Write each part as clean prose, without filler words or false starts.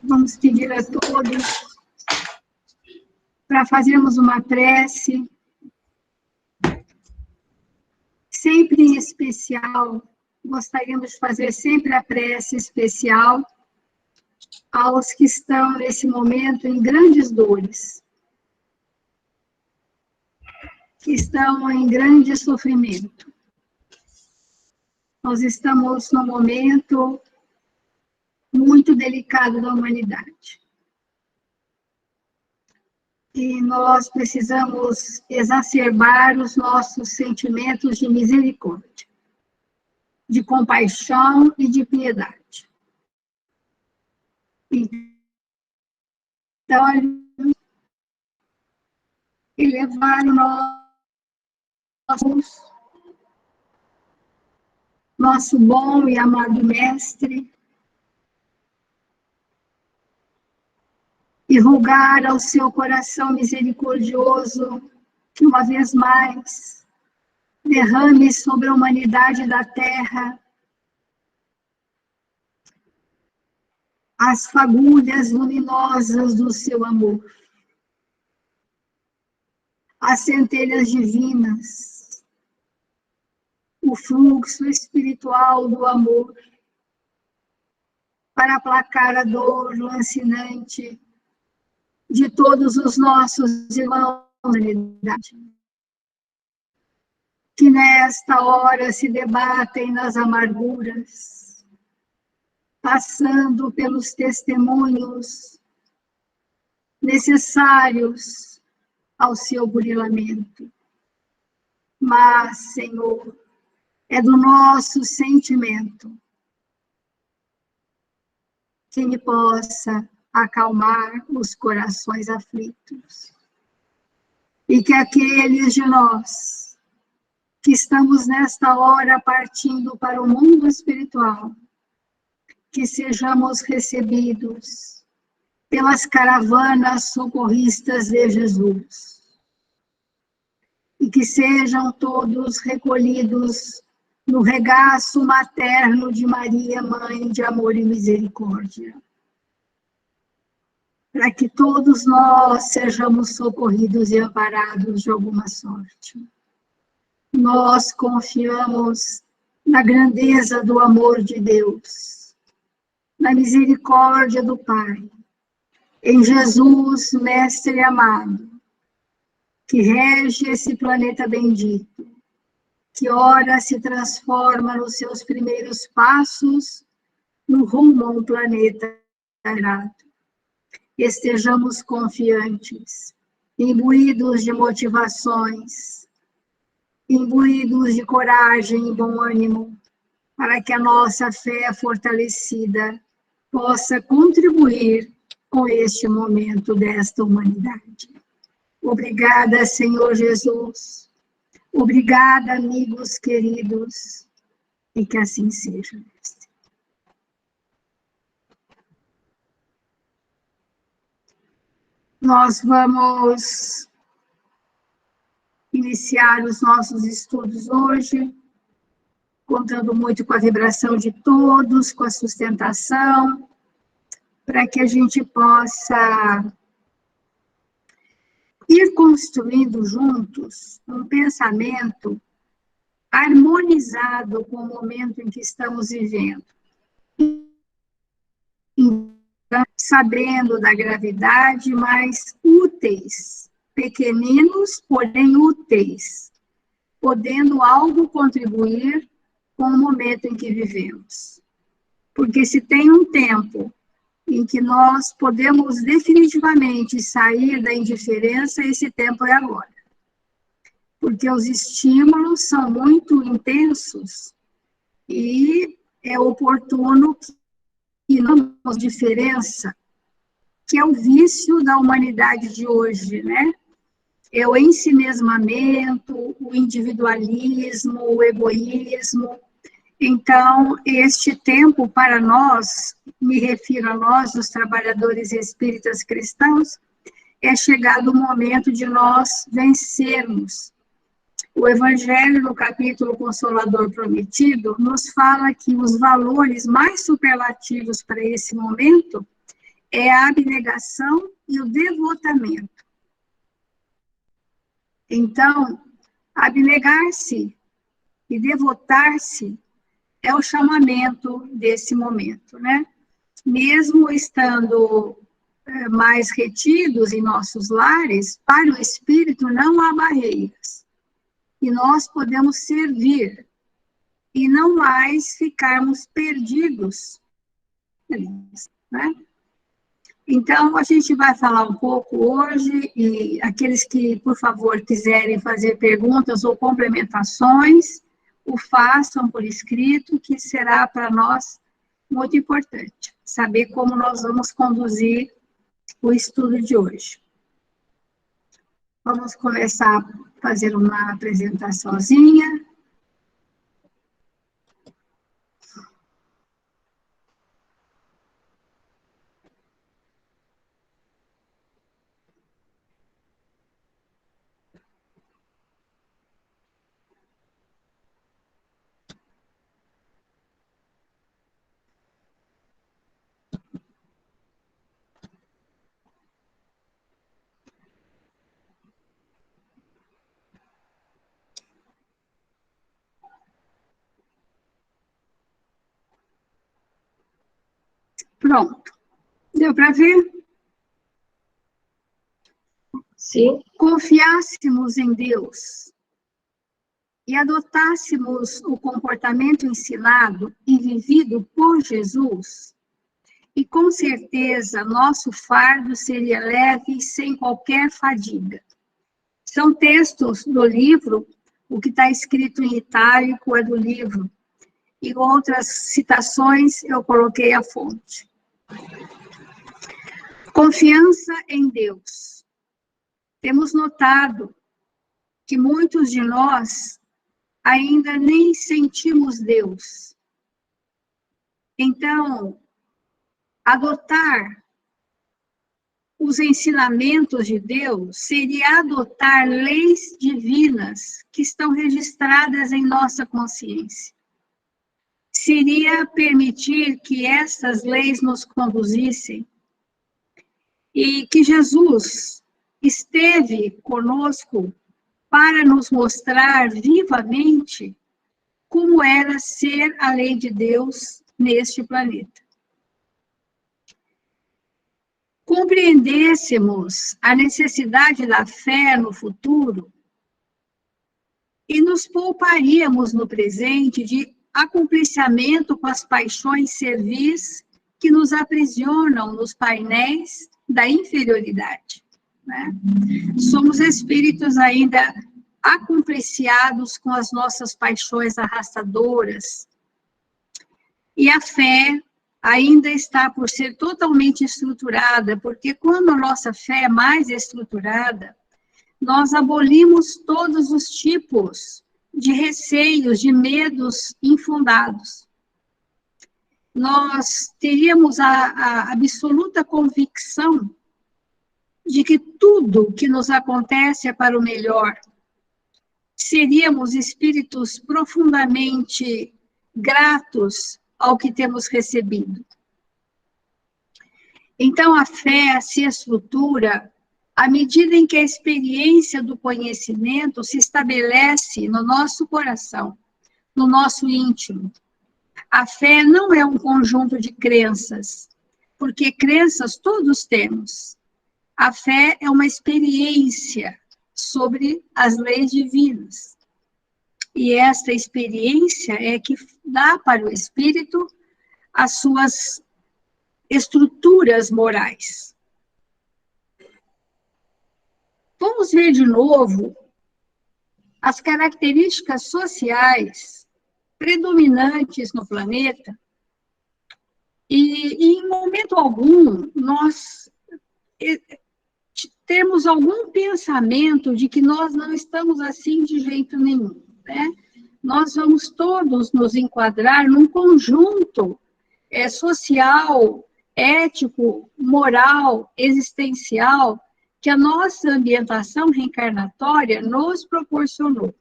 Vamos pedir a todos para fazermos uma prece, sempre em especial, gostaríamos de fazer sempre a prece especial aos que estão nesse momento em grandes dores, que estão em grande sofrimento. Nós estamos num momento muito delicado da humanidade. E nós precisamos exacerbar os nossos sentimentos de misericórdia, de compaixão e de piedade. Então, elevar o nosso bom e amado Mestre, e rogar ao seu coração misericordioso que, uma vez mais, derrame sobre a humanidade da Terra as fagulhas luminosas do seu amor, as centelhas divinas, o fluxo espiritual do amor, para aplacar a dor lancinante de todos os nossos irmãos da humanidade, que nesta hora se debatem nas amarguras, passando pelos testemunhos necessários ao seu burilamento. Mas, Senhor, é do nosso sentimento que me possa acalmar os corações aflitos. E que aqueles de nós que estamos nesta hora partindo para o mundo espiritual, que sejamos recebidos pelas caravanas socorristas de Jesus. E que sejam todos recolhidos no regaço materno de Maria, Mãe de amor e misericórdia, para que todos nós sejamos socorridos e amparados de alguma sorte. Nós confiamos na grandeza do amor de Deus, na misericórdia do Pai, em Jesus, Mestre amado, que rege esse planeta bendito, que ora se transforma nos seus primeiros passos no rumo a um planeta sagrado. Estejamos confiantes, imbuídos de motivações, imbuídos de coragem e bom ânimo, para que a nossa fé fortalecida possa contribuir com este momento desta humanidade. Obrigada, Senhor Jesus. Obrigada, amigos queridos, e que assim seja. Nós vamos iniciar os nossos estudos hoje, contando muito com a vibração de todos, com a sustentação, para que a gente possa ir construindo juntos um pensamento harmonizado com o momento em que estamos vivendo. Sabendo da gravidade, mas úteis, pequeninos, porém úteis, podendo algo contribuir com o momento em que vivemos. Porque se tem um tempo em que nós podemos definitivamente sair da indiferença, esse tempo é agora. Porque os estímulos são muito intensos e é oportuno que não temos diferença, que é o vício da humanidade de hoje, né? É o ensimesmamento, o individualismo, o egoísmo. Então, este tempo para nós, me refiro a nós, os trabalhadores espíritas cristãos, é chegado o momento de nós vencermos. O Evangelho, no capítulo Consolador Prometido, nos fala que os valores mais superlativos para esse momento é a abnegação e o devotamento. Então, abnegar-se e devotar-se é o chamamento desse momento, né? Mesmo estando mais retidos em nossos lares, para o espírito não há barreiras. E nós podemos servir e não mais ficarmos perdidos, né? Então, a gente vai falar um pouco hoje, e aqueles que, por favor, quiserem fazer perguntas ou complementações, o façam por escrito, que será para nós muito importante saber como nós vamos conduzir o estudo de hoje. Vamos começar a fazer uma apresentaçãozinha. Pronto. Deu para ver? Sim. Confiássemos em Deus e adotássemos o comportamento ensinado e vivido por Jesus, e com certeza nosso fardo seria leve sem qualquer fadiga. São textos do livro, o que está escrito em itálico é do livro, e outras citações eu coloquei a fonte. Confiança em Deus. Temos notado que muitos de nós ainda nem sentimos Deus. Então, adotar os ensinamentos de Deus seria adotar leis divinas que estão registradas em nossa consciência. Seria permitir que essas leis nos conduzissem e que Jesus esteve conosco para nos mostrar vivamente como era ser a lei de Deus neste planeta. Compreendêssemos a necessidade da fé no futuro e nos pouparíamos no presente de acompliciamento com as paixões servis que nos aprisionam nos painéis da inferioridade, né? Somos espíritos ainda acompliciados com as nossas paixões arrastadoras, e a fé ainda está por ser totalmente estruturada, porque quando a nossa fé é mais estruturada, nós abolimos todos os tipos de receios, de medos infundados. Nós teríamos a absoluta convicção de que tudo que nos acontece é para o melhor. Seríamos espíritos profundamente gratos ao que temos recebido. Então, a fé se estrutura à medida em que a experiência do conhecimento se estabelece no nosso coração, no nosso íntimo. A fé não é um conjunto de crenças, porque crenças todos temos. A fé é uma experiência sobre as leis divinas. E esta experiência é que dá para o espírito as suas estruturas morais. Vamos ver de novo as características sociais predominantes no planeta, e em momento algum nós temos algum pensamento de que nós não estamos assim de jeito nenhum, né? Nós vamos todos nos enquadrar num conjunto social, ético, moral, existencial, que a nossa ambientação reencarnatória nos proporcionou.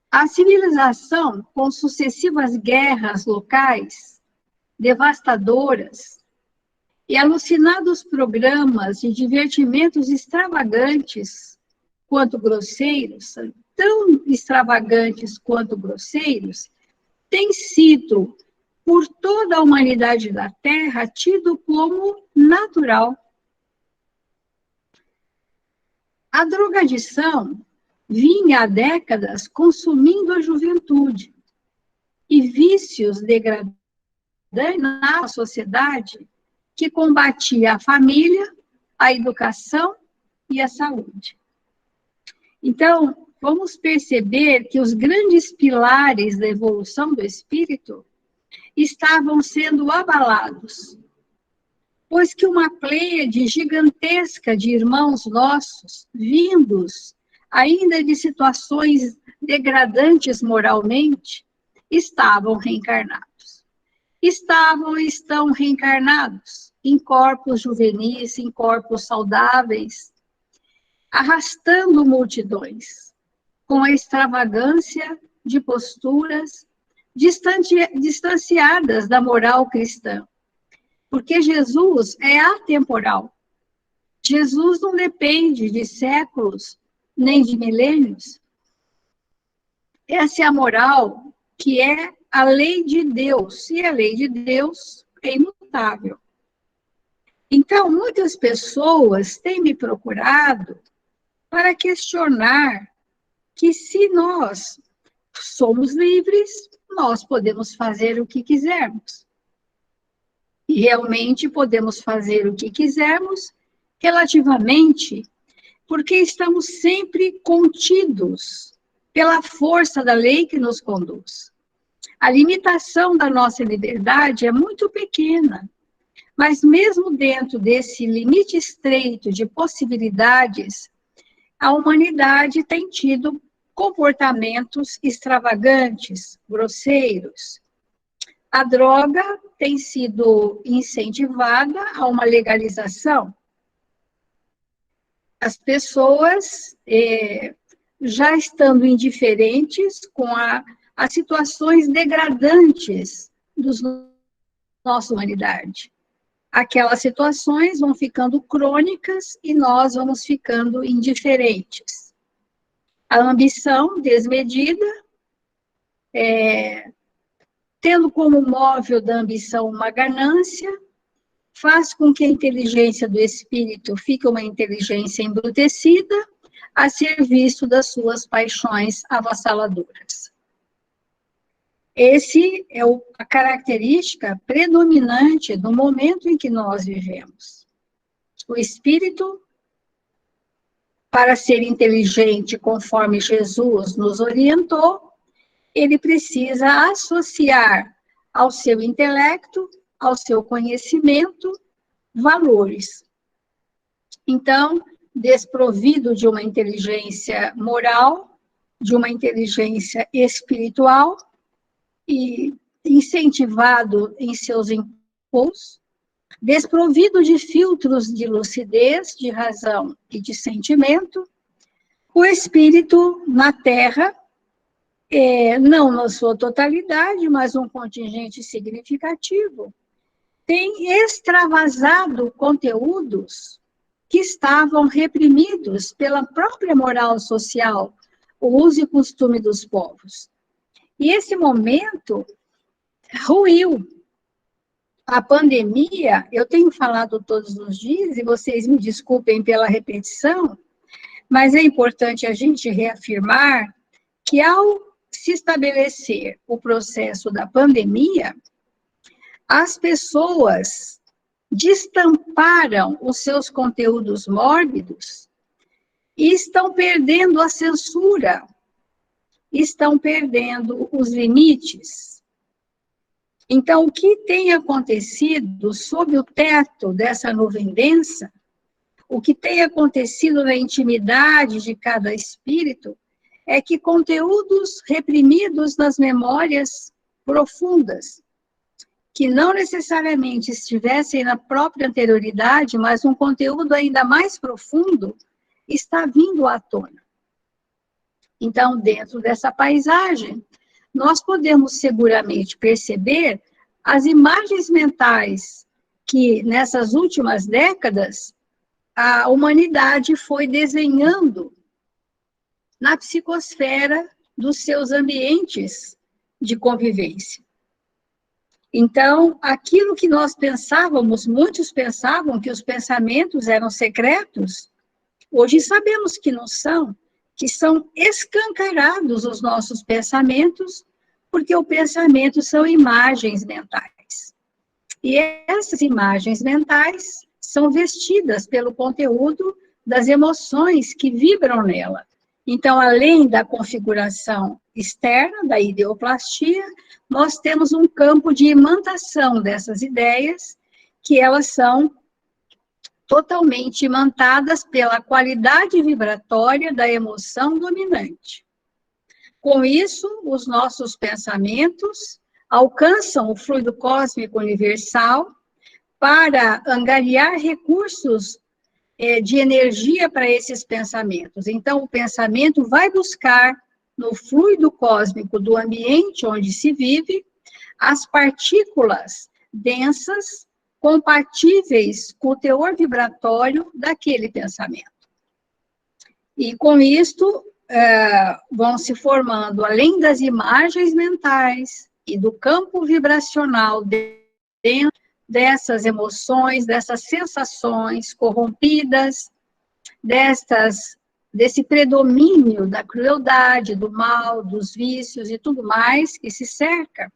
A civilização, com sucessivas guerras locais, devastadoras, e alucinados programas de divertimentos extravagantes quanto grosseiros, tão extravagantes quanto grosseiros, têm sido, por toda a humanidade da Terra, tido como natural. A drogadição vinha há décadas consumindo a juventude, e vícios degradantes na sociedade que combatia a família, a educação e a saúde. Então, vamos perceber que os grandes pilares da evolução do espírito estavam sendo abalados, pois que uma pleiade gigantesca de irmãos nossos, vindos ainda de situações degradantes moralmente, estavam reencarnados. Estavam e estão reencarnados em corpos juvenis, em corpos saudáveis, arrastando multidões, com a extravagância de posturas distanciadas da moral cristã. Porque Jesus é atemporal. Jesus não depende de séculos, nem de milênios. Essa é a moral que é a lei de Deus, e a lei de Deus é imutável. Então, muitas pessoas têm me procurado para questionar que se nós somos livres, nós podemos fazer o que quisermos. E realmente podemos fazer o que quisermos, relativamente, porque estamos sempre contidos pela força da lei que nos conduz. A limitação da nossa liberdade é muito pequena, mas mesmo dentro desse limite estreito de possibilidades, a humanidade tem tido comportamentos extravagantes, grosseiros. A droga tem sido incentivada a uma legalização. As pessoas, já estando indiferentes com as situações degradantes da nossa humanidade. Aquelas situações vão ficando crônicas e nós vamos ficando indiferentes. A ambição desmedida, tendo como móvel da ambição uma ganância, faz com que a inteligência do espírito fique uma inteligência embrutecida, a serviço das suas paixões avassaladoras. Esse é a característica predominante do momento em que nós vivemos. O espírito, para ser inteligente conforme Jesus nos orientou, ele precisa associar ao seu intelecto, ao seu conhecimento, valores. Então, desprovido de uma inteligência moral, de uma inteligência espiritual, e incentivado em seus impulsos, desprovido de filtros de lucidez, de razão e de sentimento, o espírito na Terra, não na sua totalidade, mas um contingente significativo, tem extravasado conteúdos que estavam reprimidos pela própria moral social, o uso e costume dos povos. E esse momento ruiu. A pandemia, eu tenho falado todos os dias, e vocês me desculpem pela repetição, mas é importante a gente reafirmar que ao se estabelecer o processo da pandemia, as pessoas destamparam os seus conteúdos mórbidos e estão perdendo a censura, estão perdendo os limites. Então, o que tem acontecido sob o teto dessa nuvem densa, o que tem acontecido na intimidade de cada espírito, é que conteúdos reprimidos nas memórias profundas, que não necessariamente estivessem na própria anterioridade, mas um conteúdo ainda mais profundo, está vindo à tona. Então, dentro dessa paisagem, nós podemos seguramente perceber as imagens mentais que nessas últimas décadas a humanidade foi desenhando na psicosfera dos seus ambientes de convivência. Então, aquilo que nós pensávamos, muitos pensavam que os pensamentos eram secretos, hoje sabemos que não são, que são escancarados os nossos pensamentos, porque o pensamento são imagens mentais. E essas imagens mentais são vestidas pelo conteúdo das emoções que vibram nela. Então, além da configuração externa, da ideoplastia, nós temos um campo de imantação dessas ideias, que elas são totalmente imantadas pela qualidade vibratória da emoção dominante. Com isso, os nossos pensamentos alcançam o fluido cósmico universal para angariar recursos de energia para esses pensamentos. Então, o pensamento vai buscar no fluido cósmico do ambiente onde se vive as partículas densas compatíveis com o teor vibratório daquele pensamento. E com isto, vão se formando, além das imagens mentais e do campo vibracional dentro dessas emoções, dessas sensações corrompidas, desse predomínio da crueldade, do mal, dos vícios e tudo mais que se cerca.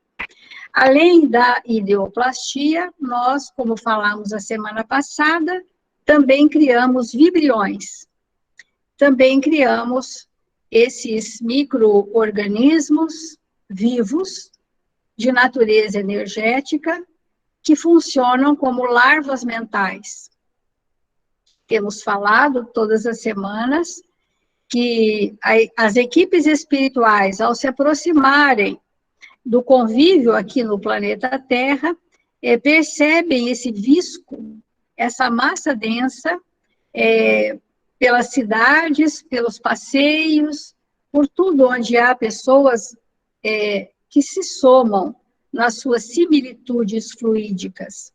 Além da ideoplastia, nós, como falamos a semana passada, também criamos vibriões. Também criamos esses micro-organismos vivos, de natureza energética, que funcionam como larvas mentais. Temos falado todas as semanas que as equipes espirituais, ao se aproximarem do convívio aqui no planeta Terra, percebem esse visco, essa massa densa, pelas cidades, pelos passeios, por tudo onde há pessoas que se somam nas suas similitudes fluídicas.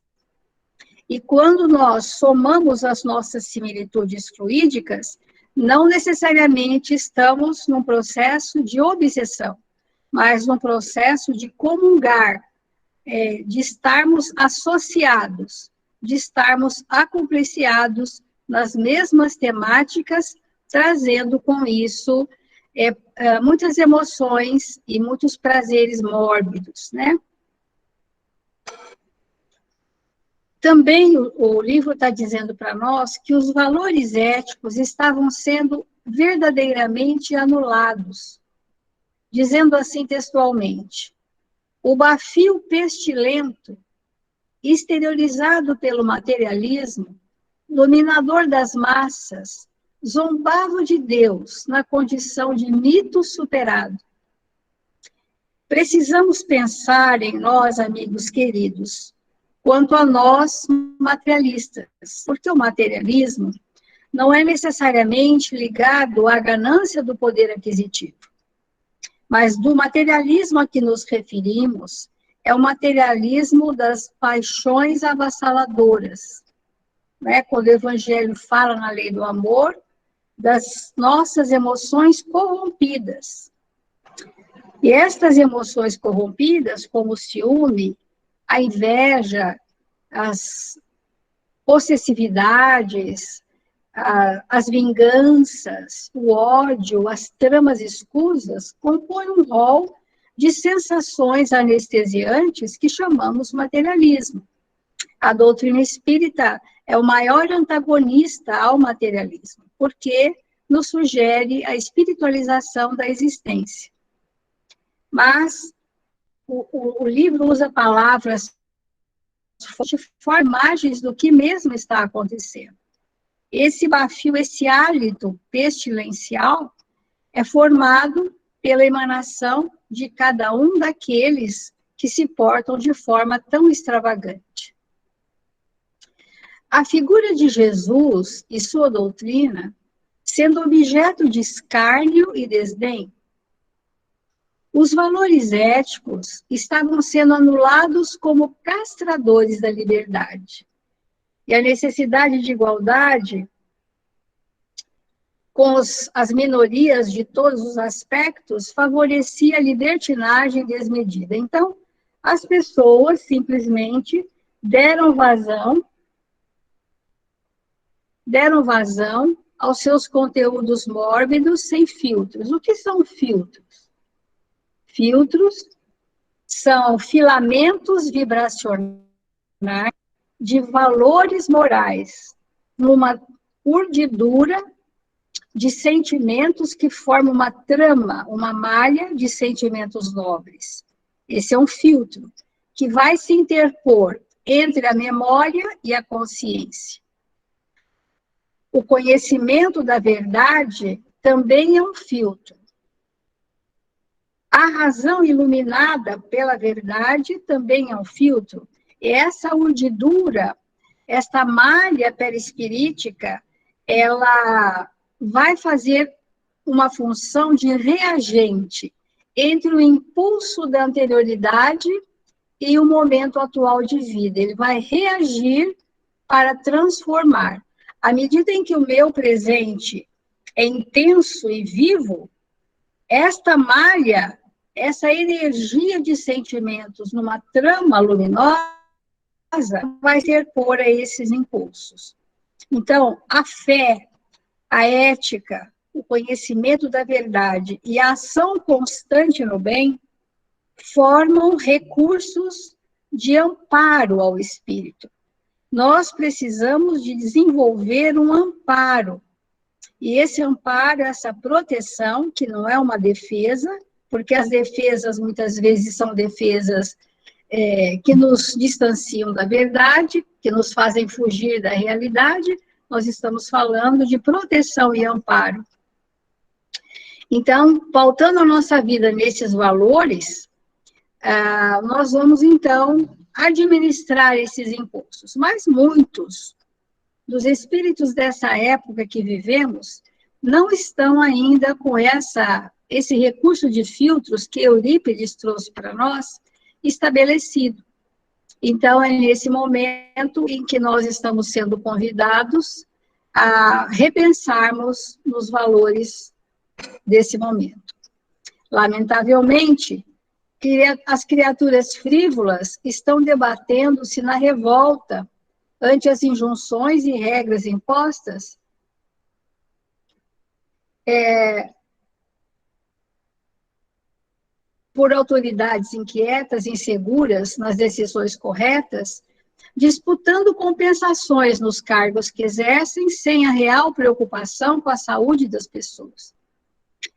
E quando nós somamos as nossas similitudes fluídicas, não necessariamente estamos num processo de obsessão, mas num processo de comungar, de estarmos associados, de estarmos acompliciados nas mesmas temáticas, trazendo com isso muitas emoções e muitos prazeres mórbidos, né? Também o livro está dizendo para nós que os valores éticos estavam sendo verdadeiramente anulados, dizendo assim textualmente: o bafio pestilento, exteriorizado pelo materialismo, dominador das massas, zombava de Deus na condição de mito superado. Precisamos pensar em nós, amigos queridos, quanto a nós materialistas, porque o materialismo não é necessariamente ligado à ganância do poder aquisitivo, mas do materialismo a que nos referimos é o materialismo das paixões avassaladoras, né? Quando o Evangelho fala na lei do amor, das nossas emoções corrompidas. E estas emoções corrompidas, como o ciúme, a inveja, as possessividades, as vinganças, o ódio, as tramas escusas, compõem um rol de sensações anestesiantes que chamamos materialismo. A doutrina espírita é o maior antagonista ao materialismo, porque nos sugere a espiritualização da existência. Mas o livro usa palavras de imagens do que mesmo está acontecendo. Esse bafio, esse hálito pestilencial é formado pela emanação de cada um daqueles que se portam de forma tão extravagante. A figura de Jesus e sua doutrina, sendo objeto de escárnio e desdém, os valores éticos estavam sendo anulados como castradores da liberdade. E a necessidade de igualdade com as minorias de todos os aspectos favorecia a libertinagem desmedida. Então, as pessoas simplesmente deram vazão aos seus conteúdos mórbidos sem filtros. O que são filtros? Filtros são filamentos vibracionais de valores morais, numa urdidura de sentimentos que formam uma trama, uma malha de sentimentos nobres. Esse é um filtro que vai se interpor entre a memória e a consciência. O conhecimento da verdade também é um filtro. A razão iluminada pela verdade também é um filtro. E essa urdidura, esta malha perispirítica, ela vai fazer uma função de reagente entre o impulso da anterioridade e o momento atual de vida. Ele vai reagir para transformar. À medida em que o meu presente é intenso e vivo, esta malha, essa energia de sentimentos numa trama luminosa vai interpor a esses impulsos. Então, a fé, a ética, o conhecimento da verdade e a ação constante no bem formam recursos de amparo ao espírito. Nós precisamos de desenvolver um amparo. E esse amparo, essa proteção, que não é uma defesa, porque as defesas muitas vezes são defesas que nos distanciam da verdade, que nos fazem fugir da realidade. Nós estamos falando de proteção e amparo. Então, pautando a nossa vida nesses valores, nós vamos, então, administrar esses impulsos. Mas muitos dos espíritos dessa época que vivemos não estão ainda com esse recurso de filtros que Eurípides trouxe para nós estabelecido. Então, é nesse momento em que nós estamos sendo convidados a repensarmos nos valores desse momento. Lamentavelmente, as criaturas frívolas estão debatendo-se na revolta ante as injunções e regras impostas por autoridades inquietas, inseguras nas decisões corretas, disputando compensações nos cargos que exercem sem a real preocupação com a saúde das pessoas.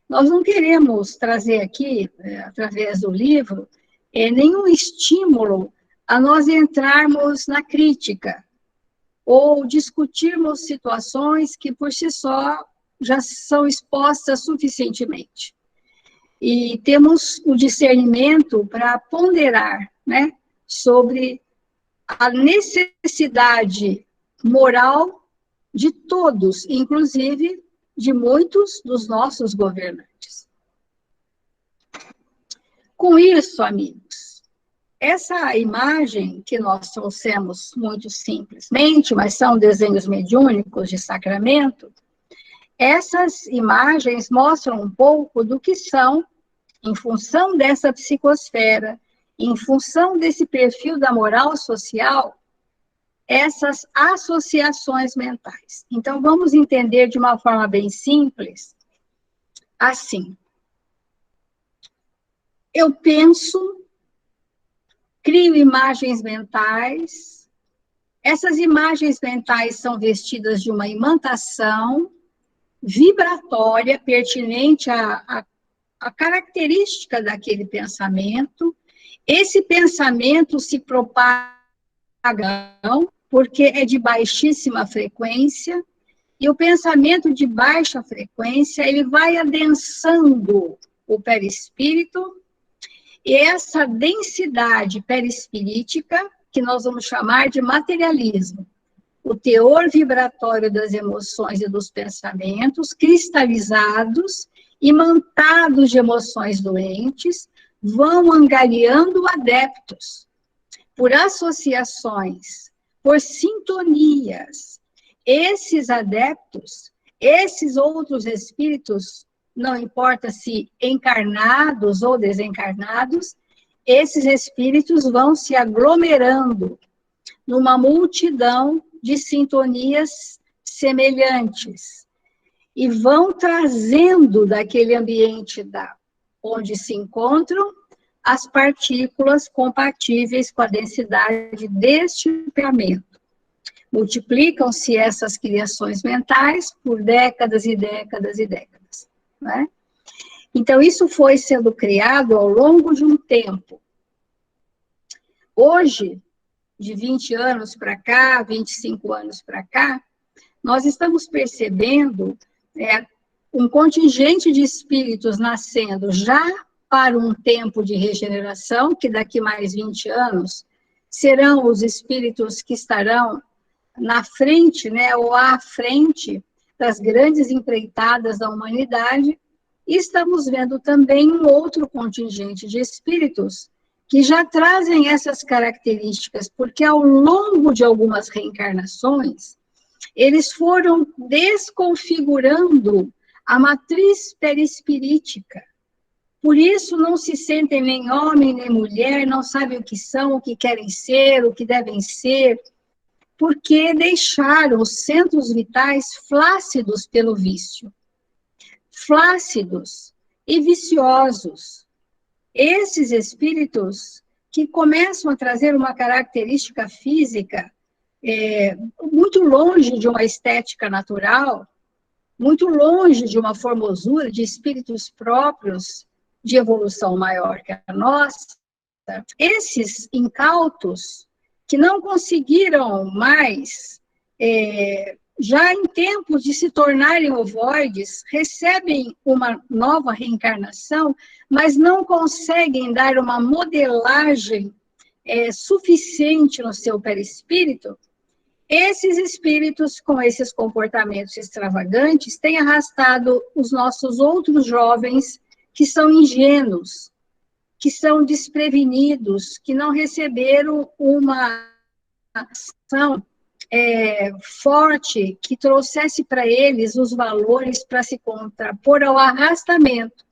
Nós não queremos trazer aqui, através do livro, nenhum estímulo a nós entrarmos na crítica ou discutirmos situações que, por si só, já são expostas suficientemente. E temos o discernimento para ponderar, né, sobre a necessidade moral de todos, inclusive de muitos dos nossos governantes. Com isso, amigos, essa imagem que nós trouxemos muito simplesmente, mas são desenhos mediúnicos de sacramento, essas imagens mostram um pouco do que são, em função dessa psicosfera, em função desse perfil da moral social, essas associações mentais. Então, vamos entender de uma forma bem simples, assim. Eu penso, crio imagens mentais, essas imagens mentais são vestidas de uma imantação vibratória pertinente à característica daquele pensamento. Esse pensamento se propaga porque é de baixíssima frequência, e o pensamento de baixa frequência, ele vai adensando o perispírito, e essa densidade perispirítica, que nós vamos chamar de materialismo, o teor vibratório das emoções e dos pensamentos, cristalizados, imantados de emoções doentes, vão angariando adeptos por associações por sintonias. Esses adeptos, esses outros espíritos, não importa se encarnados ou desencarnados, esses espíritos vão se aglomerando numa multidão de sintonias semelhantes e vão trazendo daquele ambiente onde se encontram as partículas compatíveis com a densidade deste pensamento. Multiplicam-se essas criações mentais por décadas e décadas e décadas, né? Então, isso foi sendo criado ao longo de um tempo. Hoje, de 20 anos para cá, 25 anos para cá, nós estamos percebendo um contingente de espíritos nascendo já para um tempo de regeneração, que daqui mais 20 anos serão os espíritos que estarão na frente, né, ou à frente das grandes empreitadas da humanidade, e estamos vendo também um outro contingente de espíritos que já trazem essas características, porque ao longo de algumas reencarnações, eles foram desconfigurando a matriz perispirítica. Por isso não se sentem nem homem nem mulher, não sabem o que são, o que querem ser, o que devem ser, porque deixaram os centros vitais flácidos pelo vício. Flácidos e viciosos. Esses espíritos que começam a trazer uma característica física muito longe de uma estética natural, muito longe de uma formosura de espíritos próprios de evolução maior que a nossa, esses incautos que não conseguiram mais, já em tempos de se tornarem ovoides, recebem uma nova reencarnação, mas não conseguem dar uma modelagem suficiente no seu perispírito. Esses espíritos, com esses comportamentos extravagantes, têm arrastado os nossos outros jovens que são ingênuos, que são desprevenidos, que não receberam uma ação forte que trouxesse para eles os valores para se contrapor ao arrastamento.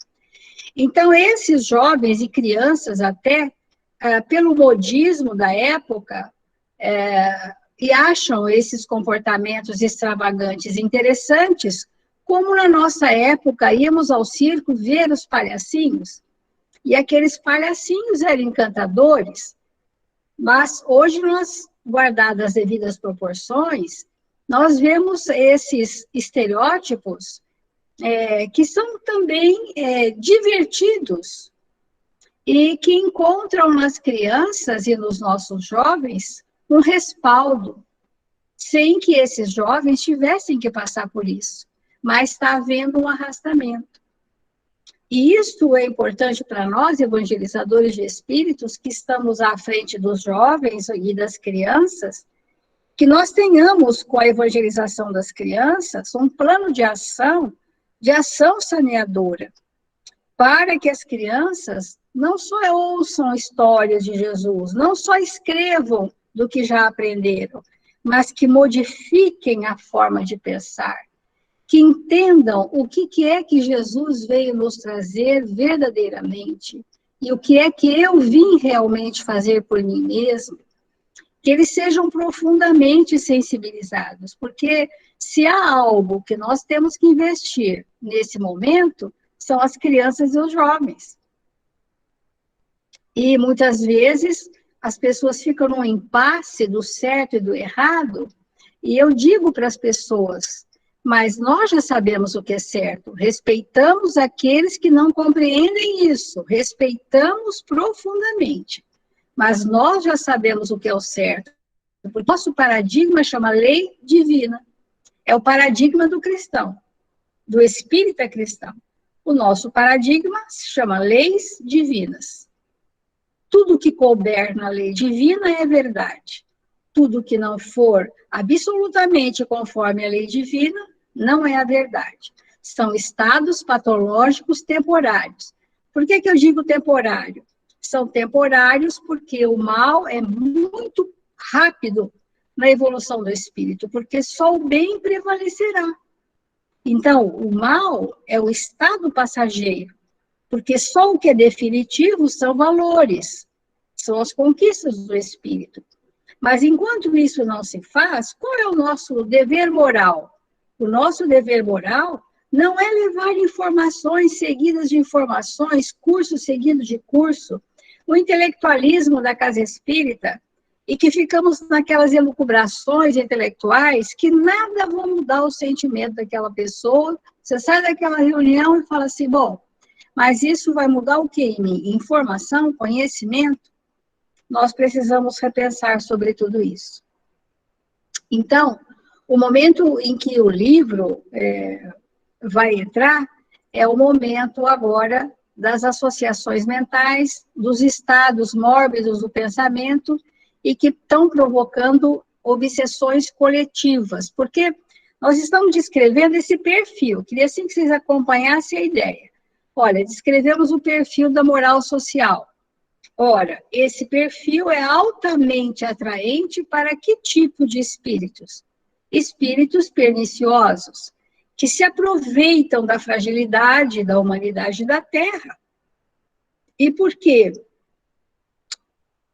Então, esses jovens e crianças, até pelo modismo da época, e acham esses comportamentos extravagantes interessantes, como na nossa época íamos ao circo ver os palhacinhos, e aqueles palhacinhos eram encantadores, mas hoje nós, guardadas as devidas proporções, nós vemos esses estereótipos que são também divertidos e que encontram nas crianças e nos nossos jovens um respaldo, sem que esses jovens tivessem que passar por isso, mas está havendo um arrastamento. E isso é importante para nós, evangelizadores de espíritos, que estamos à frente dos jovens e das crianças, que nós tenhamos, com a evangelização das crianças, um plano de ação saneadora, para que as crianças não só ouçam histórias de Jesus, não só escrevam do que já aprenderam, mas que modifiquem a forma de pensar, que entendam o que é que Jesus veio nos trazer verdadeiramente, e o que é que eu vim realmente fazer por mim mesmo, que eles sejam profundamente sensibilizados, porque se há algo que nós temos que investir nesse momento, são as crianças e os jovens. E muitas vezes as pessoas ficam num impasse do certo e do errado, e eu digo para as pessoas, mas nós já sabemos o que é certo, respeitamos aqueles que não compreendem isso, respeitamos profundamente, mas nós já sabemos o que é o certo, porque nosso paradigma chama lei divina, é o paradigma do cristão, do espírita cristão. O nosso paradigma se chama leis divinas. Tudo que couber na lei divina é verdade. Tudo que não for absolutamente conforme a lei divina não é a verdade. São estados patológicos temporários. Por que eu digo temporário? São temporários porque o mal é muito rápido na evolução do espírito, porque só o bem prevalecerá. Então, o mal é o estado passageiro, porque só o que é definitivo são valores, são as conquistas do espírito. Mas enquanto isso não se faz, qual é o nosso dever moral? O nosso dever moral não é levar informações seguidas de informações, curso seguido de curso, o intelectualismo da casa espírita, e que ficamos naquelas elucubrações intelectuais que nada vão mudar o sentimento daquela pessoa. Você sai daquela reunião e fala assim, bom, mas isso vai mudar o que em mim? Informação, conhecimento? Nós precisamos repensar sobre tudo isso. Então, o momento em que o livro vai entrar é o momento agora das associações mentais, dos estados mórbidos do pensamento e que estão provocando obsessões coletivas, porque nós estamos descrevendo esse perfil. Queria assim que vocês acompanhassem a ideia. Olha, descrevemos o perfil da moral social. Ora, esse perfil é altamente atraente para que tipo de espíritos? Espíritos perniciosos, que se aproveitam da fragilidade da humanidade da Terra. E por quê?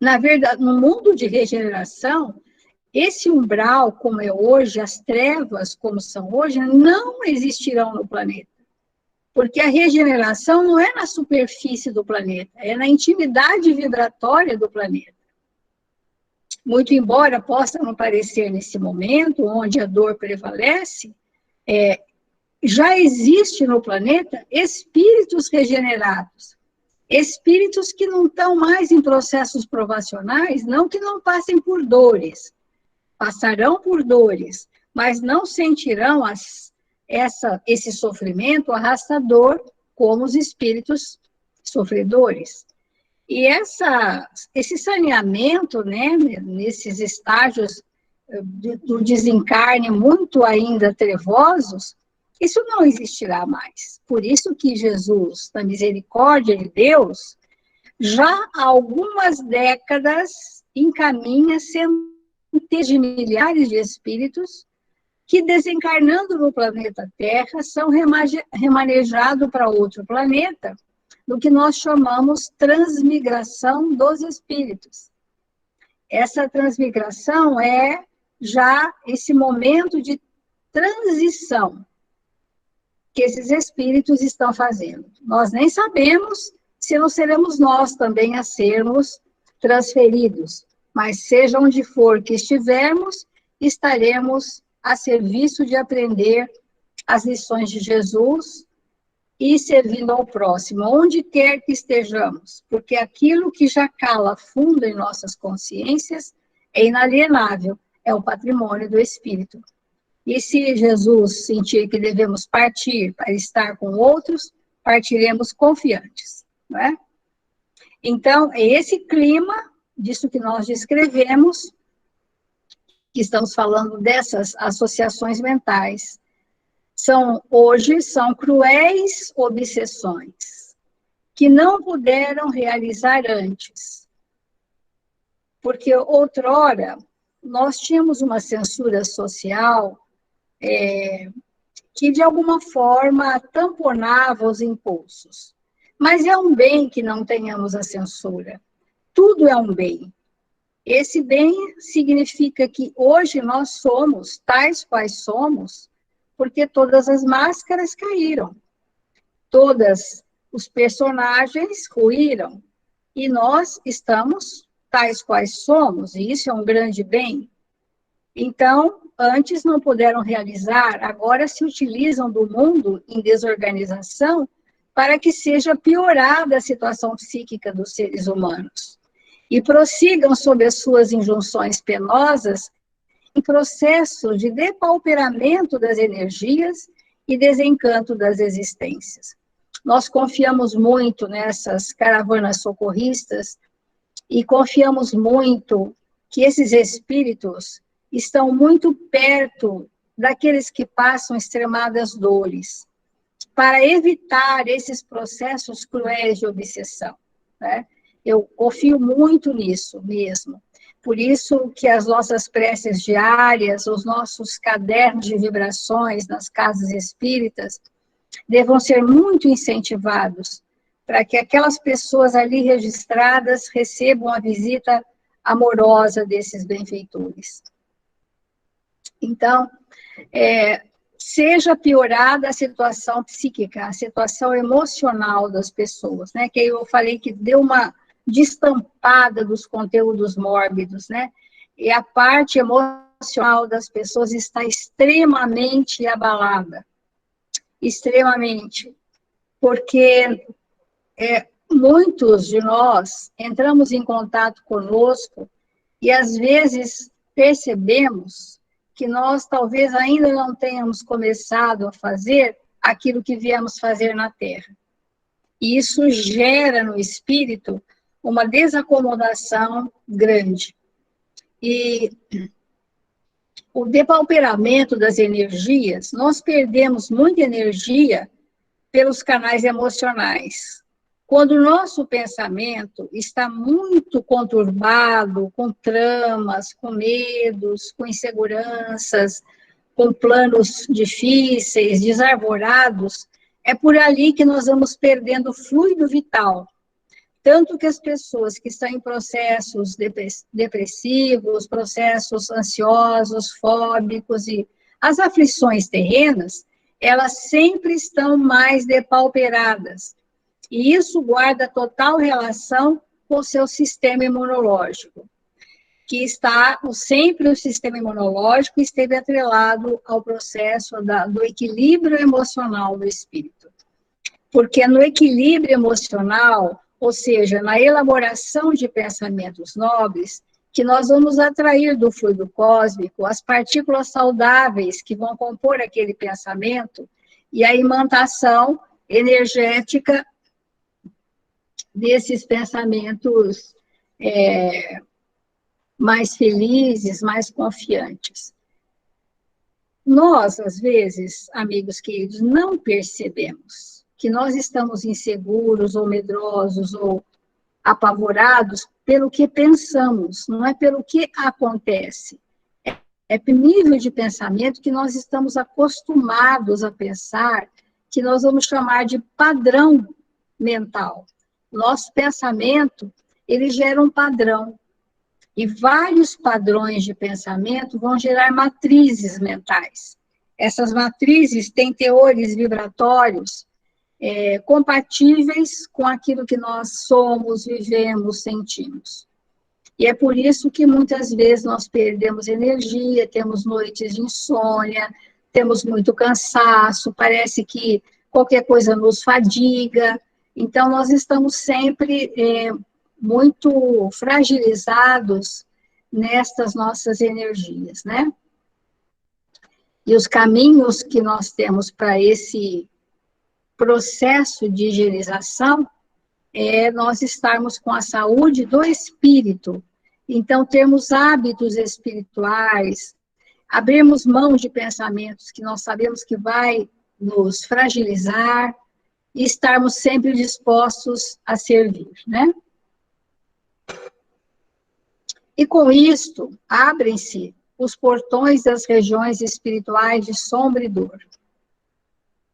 Na verdade, no mundo de regeneração, esse umbral, como é hoje, as trevas, como são hoje, não existirão no planeta. Porque a regeneração não é na superfície do planeta, é na intimidade vibratória do planeta. Muito embora possa não parecer nesse momento, onde a dor prevalece, já existe no planeta espíritos regenerados. Espíritos que não estão mais em processos provacionais, não que não passem por dores, passarão por dores, mas não sentirão esse sofrimento arrastador como os espíritos sofredores. E esse saneamento, né, nesses estágios do desencarne muito ainda trevosos, isso não existirá mais. Por isso que Jesus, na misericórdia de Deus, já há algumas décadas encaminha centenas de milhares de espíritos que, desencarnando no planeta Terra, são remanejados para outro planeta, do que nós chamamos transmigração dos espíritos. Essa transmigração é já esse momento de transição que esses espíritos estão fazendo. Nós nem sabemos se não seremos nós também a sermos transferidos, mas seja onde for que estivermos, estaremos a serviço de aprender as lições de Jesus e servindo ao próximo, onde quer que estejamos, porque aquilo que já cala fundo em nossas consciências é inalienável, é o patrimônio do Espírito. E se Jesus sentir que devemos partir para estar com outros, partiremos confiantes, não é? Então, é esse clima, disso que nós descrevemos, que estamos falando dessas associações mentais, hoje são cruéis obsessões, que não puderam realizar antes. Porque outrora, nós tínhamos uma censura social que de alguma forma tamponava os impulsos. Mas é um bem que não tenhamos a censura. Tudo é um bem. Esse bem significa que hoje nós somos tais quais somos, porque todas as máscaras caíram. Todos os personagens ruíram. E nós estamos tais quais somos, e isso é um grande bem. Então, antes não puderam realizar, agora se utilizam do mundo em desorganização para que seja piorada a situação psíquica dos seres humanos. E prossigam sob as suas injunções penosas em processo de depauperamento das energias e desencanto das existências. Nós confiamos muito nessas caravanas socorristas e confiamos muito que esses espíritos estão muito perto daqueles que passam extremadas dores, para evitar esses processos cruéis de obsessão, né? Eu confio muito nisso mesmo. Por isso que as nossas preces diárias, os nossos cadernos de vibrações nas casas espíritas, devam ser muito incentivados para que aquelas pessoas ali registradas recebam a visita amorosa desses benfeitores. Então, seja piorada a situação psíquica, a situação emocional das pessoas, né? Que eu falei que deu uma destampada dos conteúdos mórbidos, né? E a parte emocional das pessoas está extremamente abalada. Extremamente. Porque muitos de nós entramos em contato conosco e, às vezes, percebemos que nós talvez ainda não tenhamos começado a fazer aquilo que viemos fazer na Terra. E isso gera no espírito uma desacomodação grande. E o depauperamento das energias, nós perdemos muita energia pelos canais emocionais. Quando o nosso pensamento está muito conturbado, com tramas, com medos, com inseguranças, com planos difíceis, desarvorados, é por ali que nós vamos perdendo o fluido vital. Tanto que as pessoas que estão em processos depressivos, processos ansiosos, fóbicos e as aflições terrenas, elas sempre estão mais depauperadas. E isso guarda total relação com o seu sistema imunológico, que está, sempre o sistema imunológico esteve atrelado ao processo do equilíbrio emocional do espírito. Porque no equilíbrio emocional, ou seja, na elaboração de pensamentos nobres, que nós vamos atrair do fluido cósmico as partículas saudáveis que vão compor aquele pensamento e a imantação energética desses pensamentos mais felizes, mais confiantes. Nós, às vezes, amigos queridos, não percebemos que nós estamos inseguros ou medrosos ou apavorados pelo que pensamos, não é pelo que acontece. É pelo nível de pensamento que nós estamos acostumados a pensar, que nós vamos chamar de padrão mental. Nosso pensamento, ele gera um padrão. E vários padrões de pensamento vão gerar matrizes mentais. Essas matrizes têm teores vibratórios compatíveis com aquilo que nós somos, vivemos, sentimos. E é por isso que muitas vezes nós perdemos energia, temos noites de insônia, temos muito cansaço, parece que qualquer coisa nos fadiga. Então, nós estamos sempre muito fragilizados nestas nossas energias, né? E os caminhos que nós temos para esse processo de higienização é nós estarmos com a saúde do espírito. Então, termos hábitos espirituais, abrirmos mão de pensamentos que nós sabemos que vai nos fragilizar e estarmos sempre dispostos a servir, né? E com isto, abrem-se os portões das regiões espirituais de sombra e dor.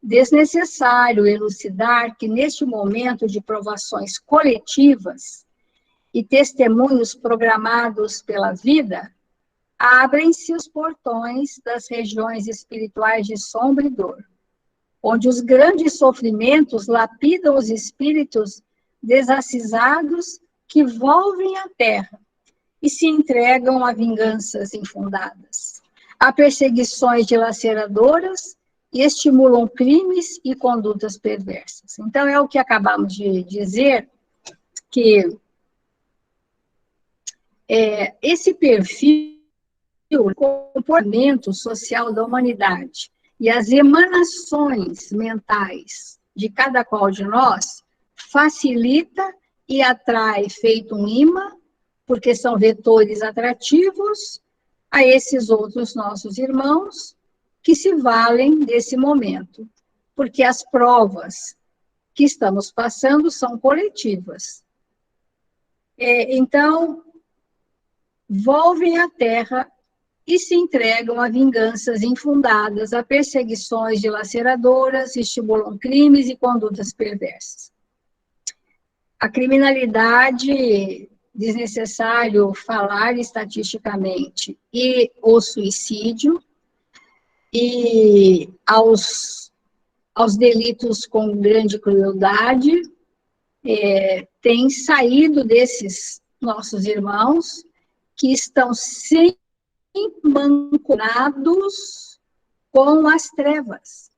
Desnecessário elucidar que neste momento de provações coletivas e testemunhos programados pela vida, abrem-se os portões das regiões espirituais de sombra e dor, onde os grandes sofrimentos lapidam os espíritos desacisados que volvem à terra e se entregam a vinganças infundadas, a perseguições dilaceradoras e estimulam crimes e condutas perversas. Então, é o que acabamos de dizer, que esse perfil, o comportamento social da humanidade e as emanações mentais de cada qual de nós facilita e atrai, feito um imã, porque são vetores atrativos a esses outros nossos irmãos que se valem desse momento, porque as provas que estamos passando são coletivas. Então, volvem à terra e se entregam a vinganças infundadas, a perseguições dilaceradoras, estimulam crimes e condutas perversas. A criminalidade, desnecessário falar estatisticamente, e o suicídio, e aos delitos com grande crueldade, tem saído desses nossos irmãos que estão sempre mancomunados com as trevas.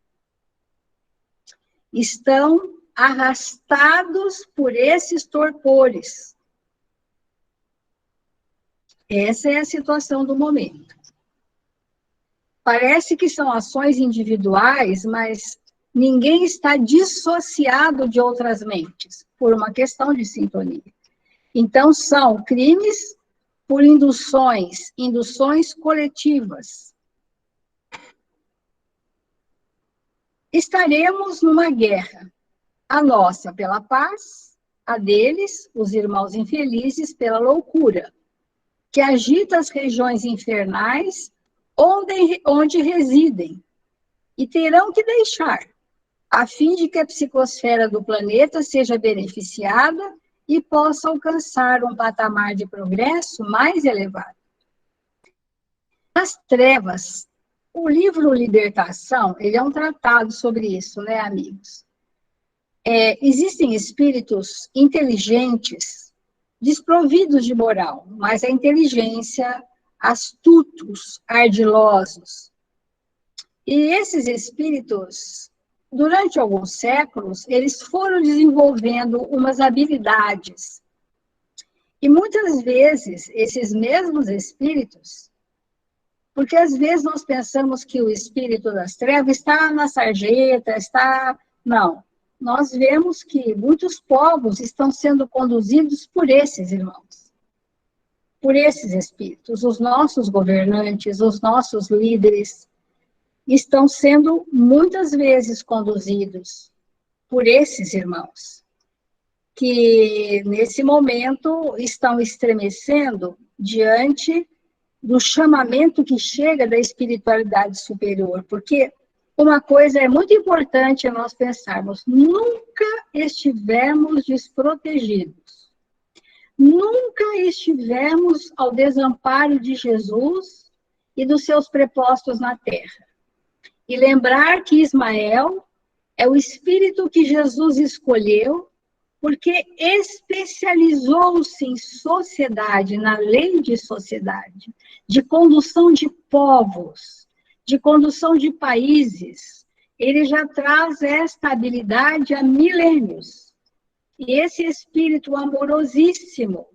Estão arrastados por esses torpores. Essa é a situação do momento. Parece que são ações individuais, mas ninguém está dissociado de outras mentes, por uma questão de sintonia. Então, são crimes por induções coletivas. Estaremos numa guerra, a nossa pela paz, a deles, os irmãos infelizes, pela loucura, que agita as regiões infernais onde residem, e terão que deixar, a fim de que a psicosfera do planeta seja beneficiada e possa alcançar um patamar de progresso mais elevado. As trevas, o livro Libertação, ele é um tratado sobre isso, né, amigos? Existem espíritos inteligentes, desprovidos de moral, mas a inteligência, astutos, ardilosos. E esses espíritos, durante alguns séculos, eles foram desenvolvendo umas habilidades. E muitas vezes, esses mesmos espíritos, porque às vezes nós pensamos que o espírito das trevas está na sarjeta, Não. Nós vemos que muitos povos estão sendo conduzidos por esses irmãos, por esses espíritos. Os nossos governantes, os nossos líderes, estão sendo muitas vezes conduzidos por esses irmãos, que nesse momento estão estremecendo diante do chamamento que chega da espiritualidade superior, porque uma coisa é muito importante nós pensarmos: nunca estivemos desprotegidos, nunca estivemos ao desamparo de Jesus e dos seus prepostos na terra. E lembrar que Ismael é o espírito que Jesus escolheu, porque especializou-se em sociedade, na lei de sociedade, de condução de povos, de condução de países. Ele já traz esta habilidade há milênios. E esse espírito amorosíssimo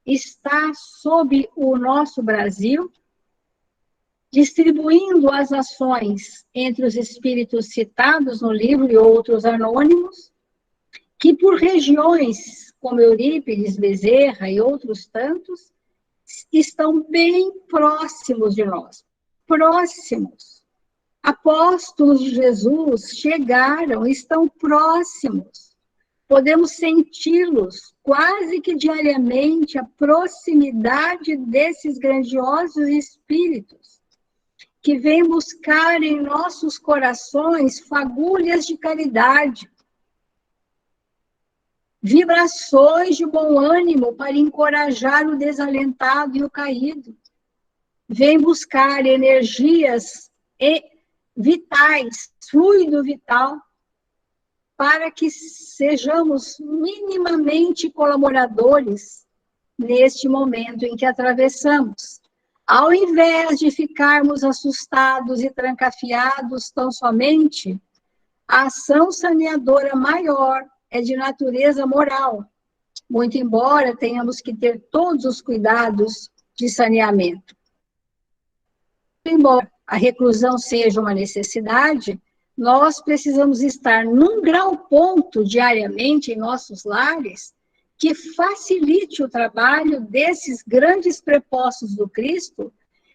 está sob o nosso Brasil, distribuindo as ações entre os espíritos citados no livro e outros anônimos, que por regiões como Eurípides, Bezerra e outros tantos, estão bem próximos de nós. Próximos. Apóstolos de Jesus chegaram, estão próximos. Podemos senti-los quase que diariamente, a proximidade desses grandiosos espíritos, que vêm buscar em nossos corações fagulhas de caridade, vibrações de bom ânimo para encorajar o desalentado e o caído. Vem buscar energias vitais, fluido vital, para que sejamos minimamente colaboradores neste momento em que atravessamos. Ao invés de ficarmos assustados e trancafiados tão somente, a ação saneadora maior é de natureza moral, muito embora tenhamos que ter todos os cuidados de saneamento. Embora a reclusão seja uma necessidade, nós precisamos estar num grau ponto diariamente em nossos lares que facilite o trabalho desses grandes prepostos do Cristo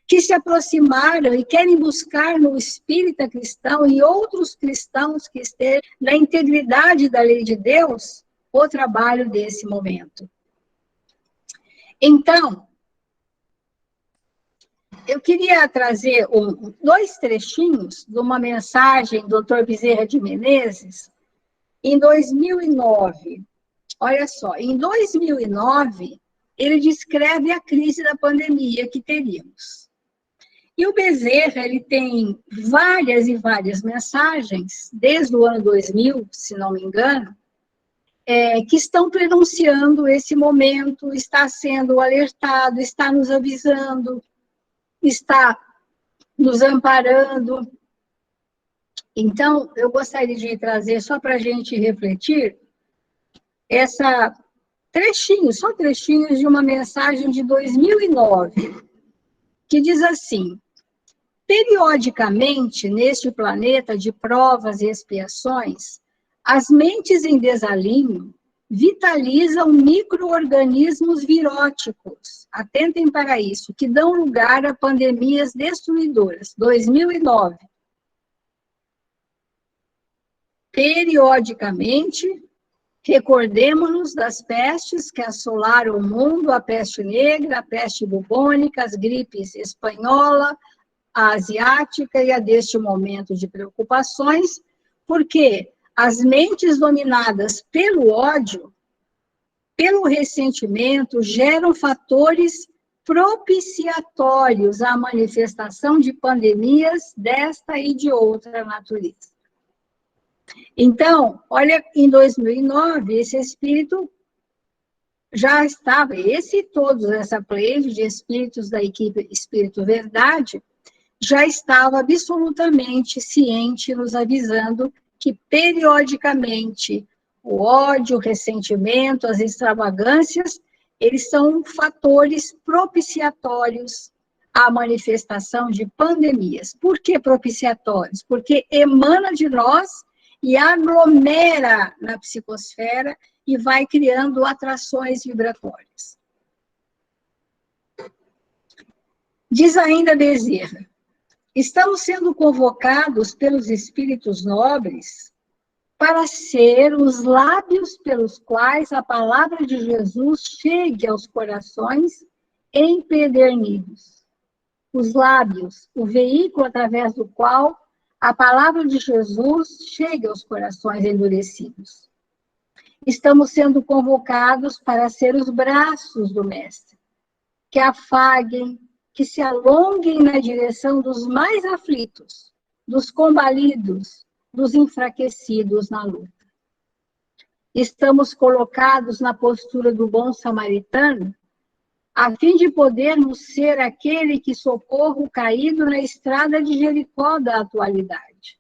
que se aproximaram e querem buscar no espírita cristão e outros cristãos que estejam na integridade da lei de Deus o trabalho desse momento. Então, Eu queria trazer dois trechinhos de uma mensagem do Dr. Bezerra de Menezes, em 2009. Olha só, em 2009, ele descreve a crise da pandemia que teríamos. E o Bezerra, ele tem várias e várias mensagens, desde o ano 2000, se não me engano, que estão prenunciando esse momento, está sendo alertado, está nos avisando, está nos amparando. Então, eu gostaria de trazer, só para a gente refletir, só trechinhos de uma mensagem de 2009, que diz assim: periodicamente, neste planeta de provas e expiações, as mentes em desalinho vitalizam micro-organismos viróticos, atentem para isso, que dão lugar a pandemias destruidoras. 2009. Periodicamente, recordemo-nos das pestes que assolaram o mundo, a peste negra, a peste bubônica, as gripes espanhola, a asiática e a deste momento de preocupações, porque as mentes dominadas pelo ódio, pelo ressentimento, geram fatores propiciatórios à manifestação de pandemias desta e de outra natureza. Então, olha, em 2009, esse espírito já estava, essa pleia de espíritos da equipe Espírito Verdade, já estava absolutamente ciente, nos avisando que, periodicamente, o ódio, o ressentimento, as extravagâncias, eles são fatores propiciatórios à manifestação de pandemias. Por que propiciatórios? Porque emana de nós e aglomera na psicosfera e vai criando atrações vibratórias. Diz ainda Bezerra: estamos sendo convocados pelos espíritos nobres para ser os lábios pelos quais a palavra de Jesus chegue aos corações empedernidos. Os lábios, o veículo através do qual a palavra de Jesus chegue aos corações endurecidos. Estamos sendo convocados para ser os braços do Mestre, que afaguem, que se alonguem na direção dos mais aflitos, dos combalidos, dos enfraquecidos na luta. Estamos colocados na postura do bom samaritano, a fim de podermos ser aquele que socorra o caído na estrada de Jericó da atualidade.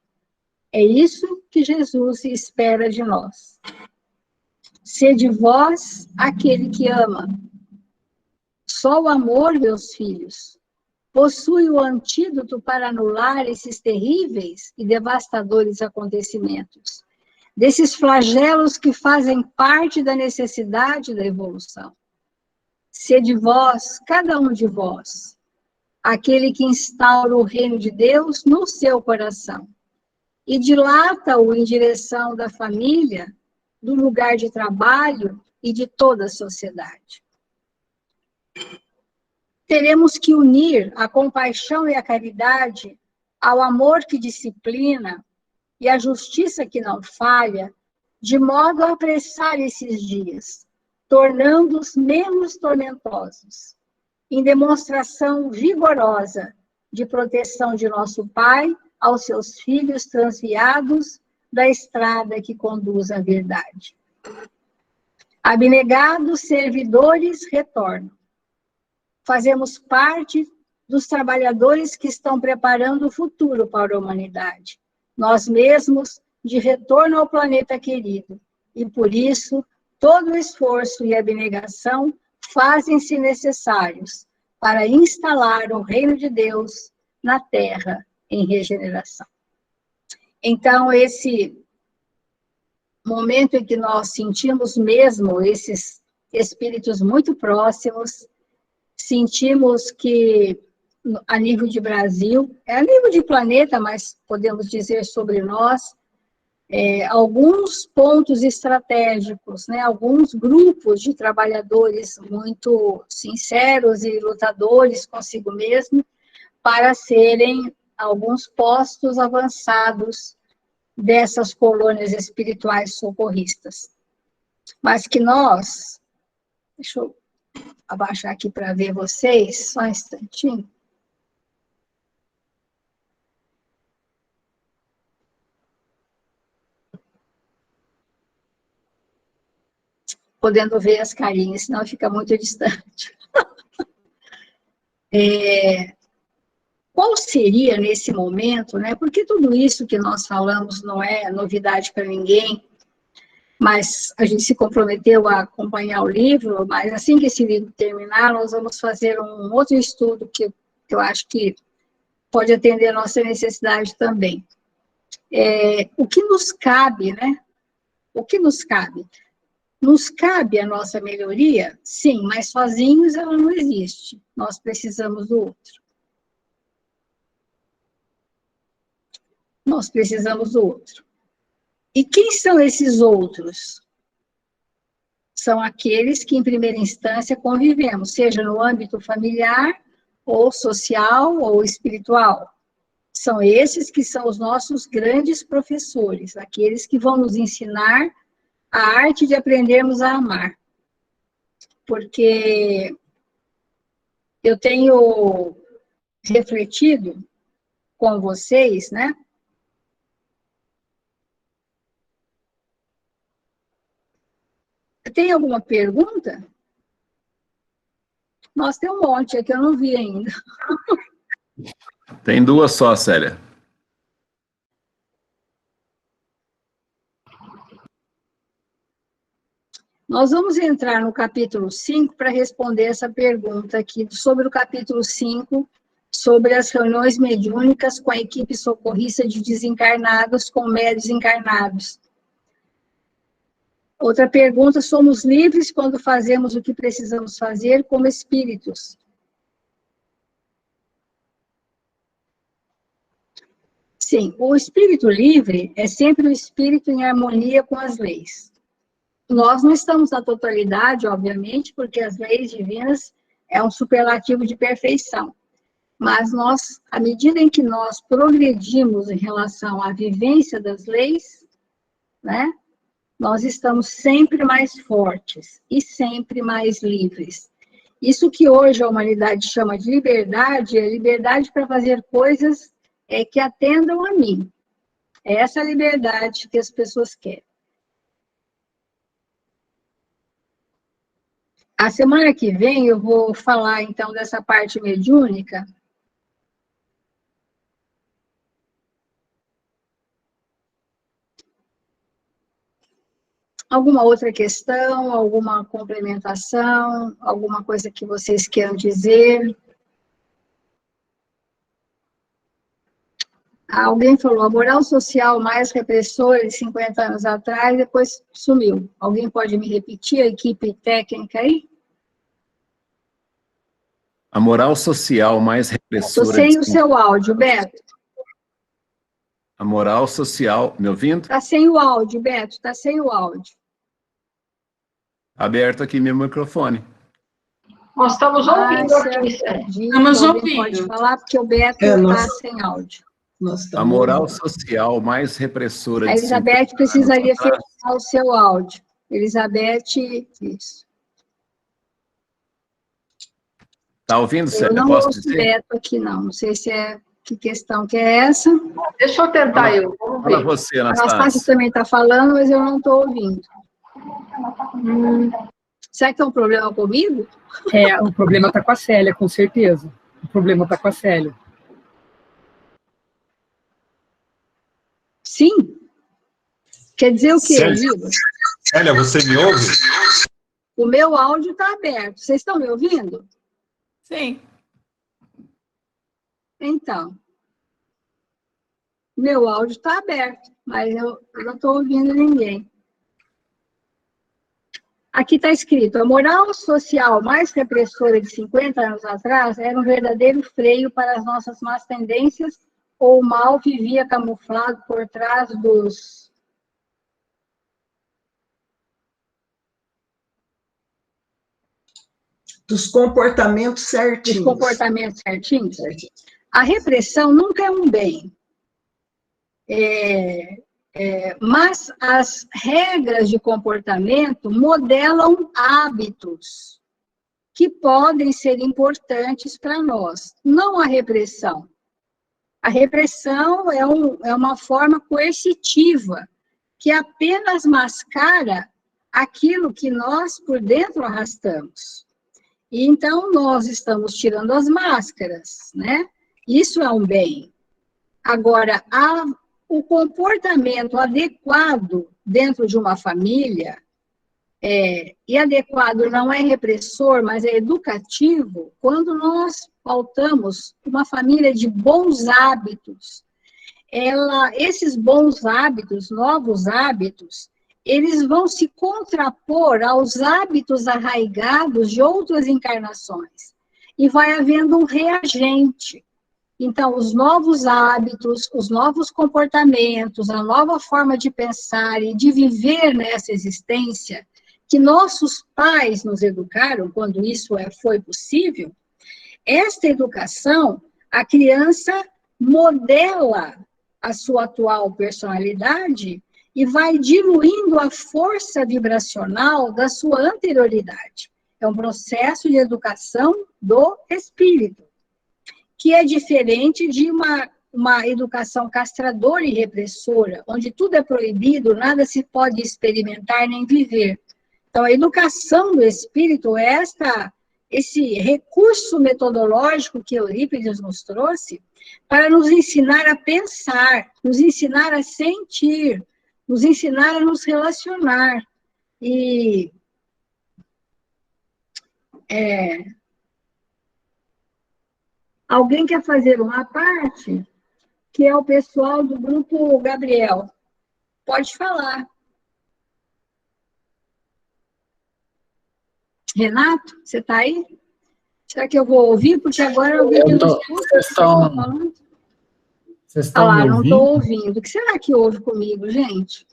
É isso que Jesus espera de nós. Sede vós aquele que ama. Só o amor, meus filhos, possui o antídoto para anular esses terríveis e devastadores acontecimentos, desses flagelos que fazem parte da necessidade da evolução. Sede vós, cada um de vós, aquele que instaura o reino de Deus no seu coração e dilata-o em direção da família, do lugar de trabalho e de toda a sociedade. Teremos que unir a compaixão e a caridade ao amor que disciplina e à justiça que não falha, de modo a apressar esses dias, tornando-os menos tormentosos, em demonstração vigorosa de proteção de nosso Pai aos seus filhos transviados da estrada que conduz à verdade. Abnegados servidores retornam. Fazemos parte dos trabalhadores que estão preparando o futuro para a humanidade. Nós mesmos, de retorno ao planeta querido. E por isso, todo o esforço e abnegação fazem-se necessários para instalar o reino de Deus na Terra em regeneração. Então, esse momento em que nós sentimos mesmo esses espíritos muito próximos, sentimos que, a nível de Brasil, a nível de planeta, mas podemos dizer sobre nós, alguns pontos estratégicos, né, alguns grupos de trabalhadores muito sinceros e lutadores consigo mesmo, para serem alguns postos avançados dessas colônias espirituais socorristas. Mas que nós, deixa eu abaixar aqui para ver vocês, só um instantinho. Podendo ver as carinhas, senão fica muito distante. Qual seria nesse momento, né? Porque tudo isso que nós falamos não é novidade para ninguém, mas a gente se comprometeu a acompanhar o livro, mas assim que esse livro terminar, nós vamos fazer um outro estudo que eu acho que pode atender a nossa necessidade também. O que nos cabe, né? O que nos cabe? Nos cabe a nossa melhoria? Sim, mas sozinhos ela não existe. Nós precisamos do outro. Nós precisamos do outro. E quem são esses outros? São aqueles que, em primeira instância, convivemos, seja no âmbito familiar, ou social, ou espiritual. São esses que são os nossos grandes professores, aqueles que vão nos ensinar a arte de aprendermos a amar. Porque eu tenho refletido com vocês, né? Tem alguma pergunta? Nossa, tem um monte aqui, eu não vi ainda. Tem duas só, Célia. Nós vamos entrar no capítulo 5 para responder essa pergunta aqui, sobre o capítulo 5, sobre as reuniões mediúnicas com a equipe socorrista de desencarnados com médios encarnados. Outra pergunta, somos livres quando fazemos o que precisamos fazer como espíritos? Sim, o espírito livre é sempre o espírito em harmonia com as leis. Nós não estamos na totalidade, obviamente, porque as leis divinas é um superlativo de perfeição. Mas nós, à medida em que nós progredimos em relação à vivência das leis, né, nós estamos sempre mais fortes e sempre mais livres. Isso que hoje a humanidade chama de liberdade, é liberdade para fazer coisas que atendam a mim. É essa liberdade que as pessoas querem. A semana que vem eu vou falar, então, dessa parte mediúnica. Alguma outra questão, alguma complementação, alguma coisa que vocês queiram dizer? Alguém falou, a moral social mais repressora de 50 anos atrás, depois sumiu. Alguém pode me repetir, a equipe técnica aí? A moral social mais repressora... Estou sem o seu áudio, Beto. A moral social... Me ouvindo? Está sem o áudio, Beto, está sem o áudio. Aberto aqui meu microfone. Nós estamos ouvindo aqui. Estamos ouvindo. Pode falar, porque o Beto está sem áudio. A moral social mais repressora... A Elizabeth precisaria fechar o seu áudio. Elizabeth, isso. Está ouvindo, Célia? Eu não ouço o Beto aqui, não. Não sei se que questão que é essa. Deixa eu tentar eu. Vamos ver. Fala você, Anastácia. A Anastácia também está falando, mas eu não estou ouvindo. Será que é um problema comigo? O problema está com a Célia, com certeza. O problema está com a Célia. Sim? Quer dizer o quê, Igor? Célia, você me ouve? O meu áudio está aberto. Vocês estão me ouvindo? Sim. Então, meu áudio está aberto, mas eu não estou ouvindo ninguém. Aqui está escrito, a moral social mais repressora de 50 anos atrás era um verdadeiro freio para as nossas más tendências, ou o mal vivia camuflado por trás dos comportamentos certinhos. Dos comportamentos certinhos? A repressão nunca é um bem. Mas as regras de comportamento modelam hábitos que podem ser importantes para nós, não a repressão. A repressão é uma forma coercitiva, que apenas mascara aquilo que nós por dentro arrastamos. E então nós estamos tirando as máscaras, né? Isso é um bem. Agora, o comportamento adequado dentro de uma família, e adequado não é repressor, mas é educativo, quando nós pautamos uma família de bons hábitos, esses bons hábitos, novos hábitos, eles vão se contrapor aos hábitos arraigados de outras encarnações. E vai havendo um reagente. Então, os novos hábitos, os novos comportamentos, a nova forma de pensar e de viver nessa existência, que nossos pais nos educaram, quando isso foi possível, esta educação, a criança modela a sua atual personalidade e vai diluindo a força vibracional da sua anterioridade. É um processo de educação do espírito, que é diferente de uma educação castradora e repressora, onde tudo é proibido, nada se pode experimentar nem viver. Então, a educação do espírito é esse recurso metodológico que Eurípides nos trouxe para nos ensinar a pensar, nos ensinar a sentir, nos ensinar a nos relacionar. E alguém quer fazer uma parte, que é o pessoal do grupo Gabriel. Pode falar. Renato, você está aí? Será que eu vou ouvir? Porque agora eu vi que não escuta. Vocês estão lá, me não ouvindo? estou ouvindo. O que será que houve comigo, gente?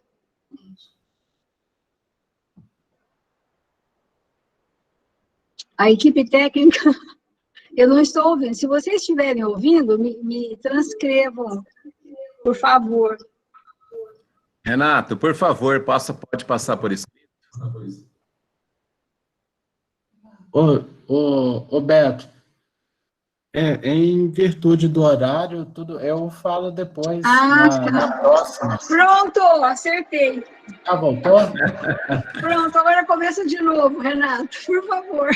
A equipe técnica, eu não estou ouvindo. Se vocês estiverem ouvindo, me transcrevam, por favor. Renato, por favor, pode passar por escrito. Ô Beto, em virtude do horário, eu falo depois, na próxima. Pronto, acertei. Ah, voltou? Pronto, agora começa de novo, Renato, por favor.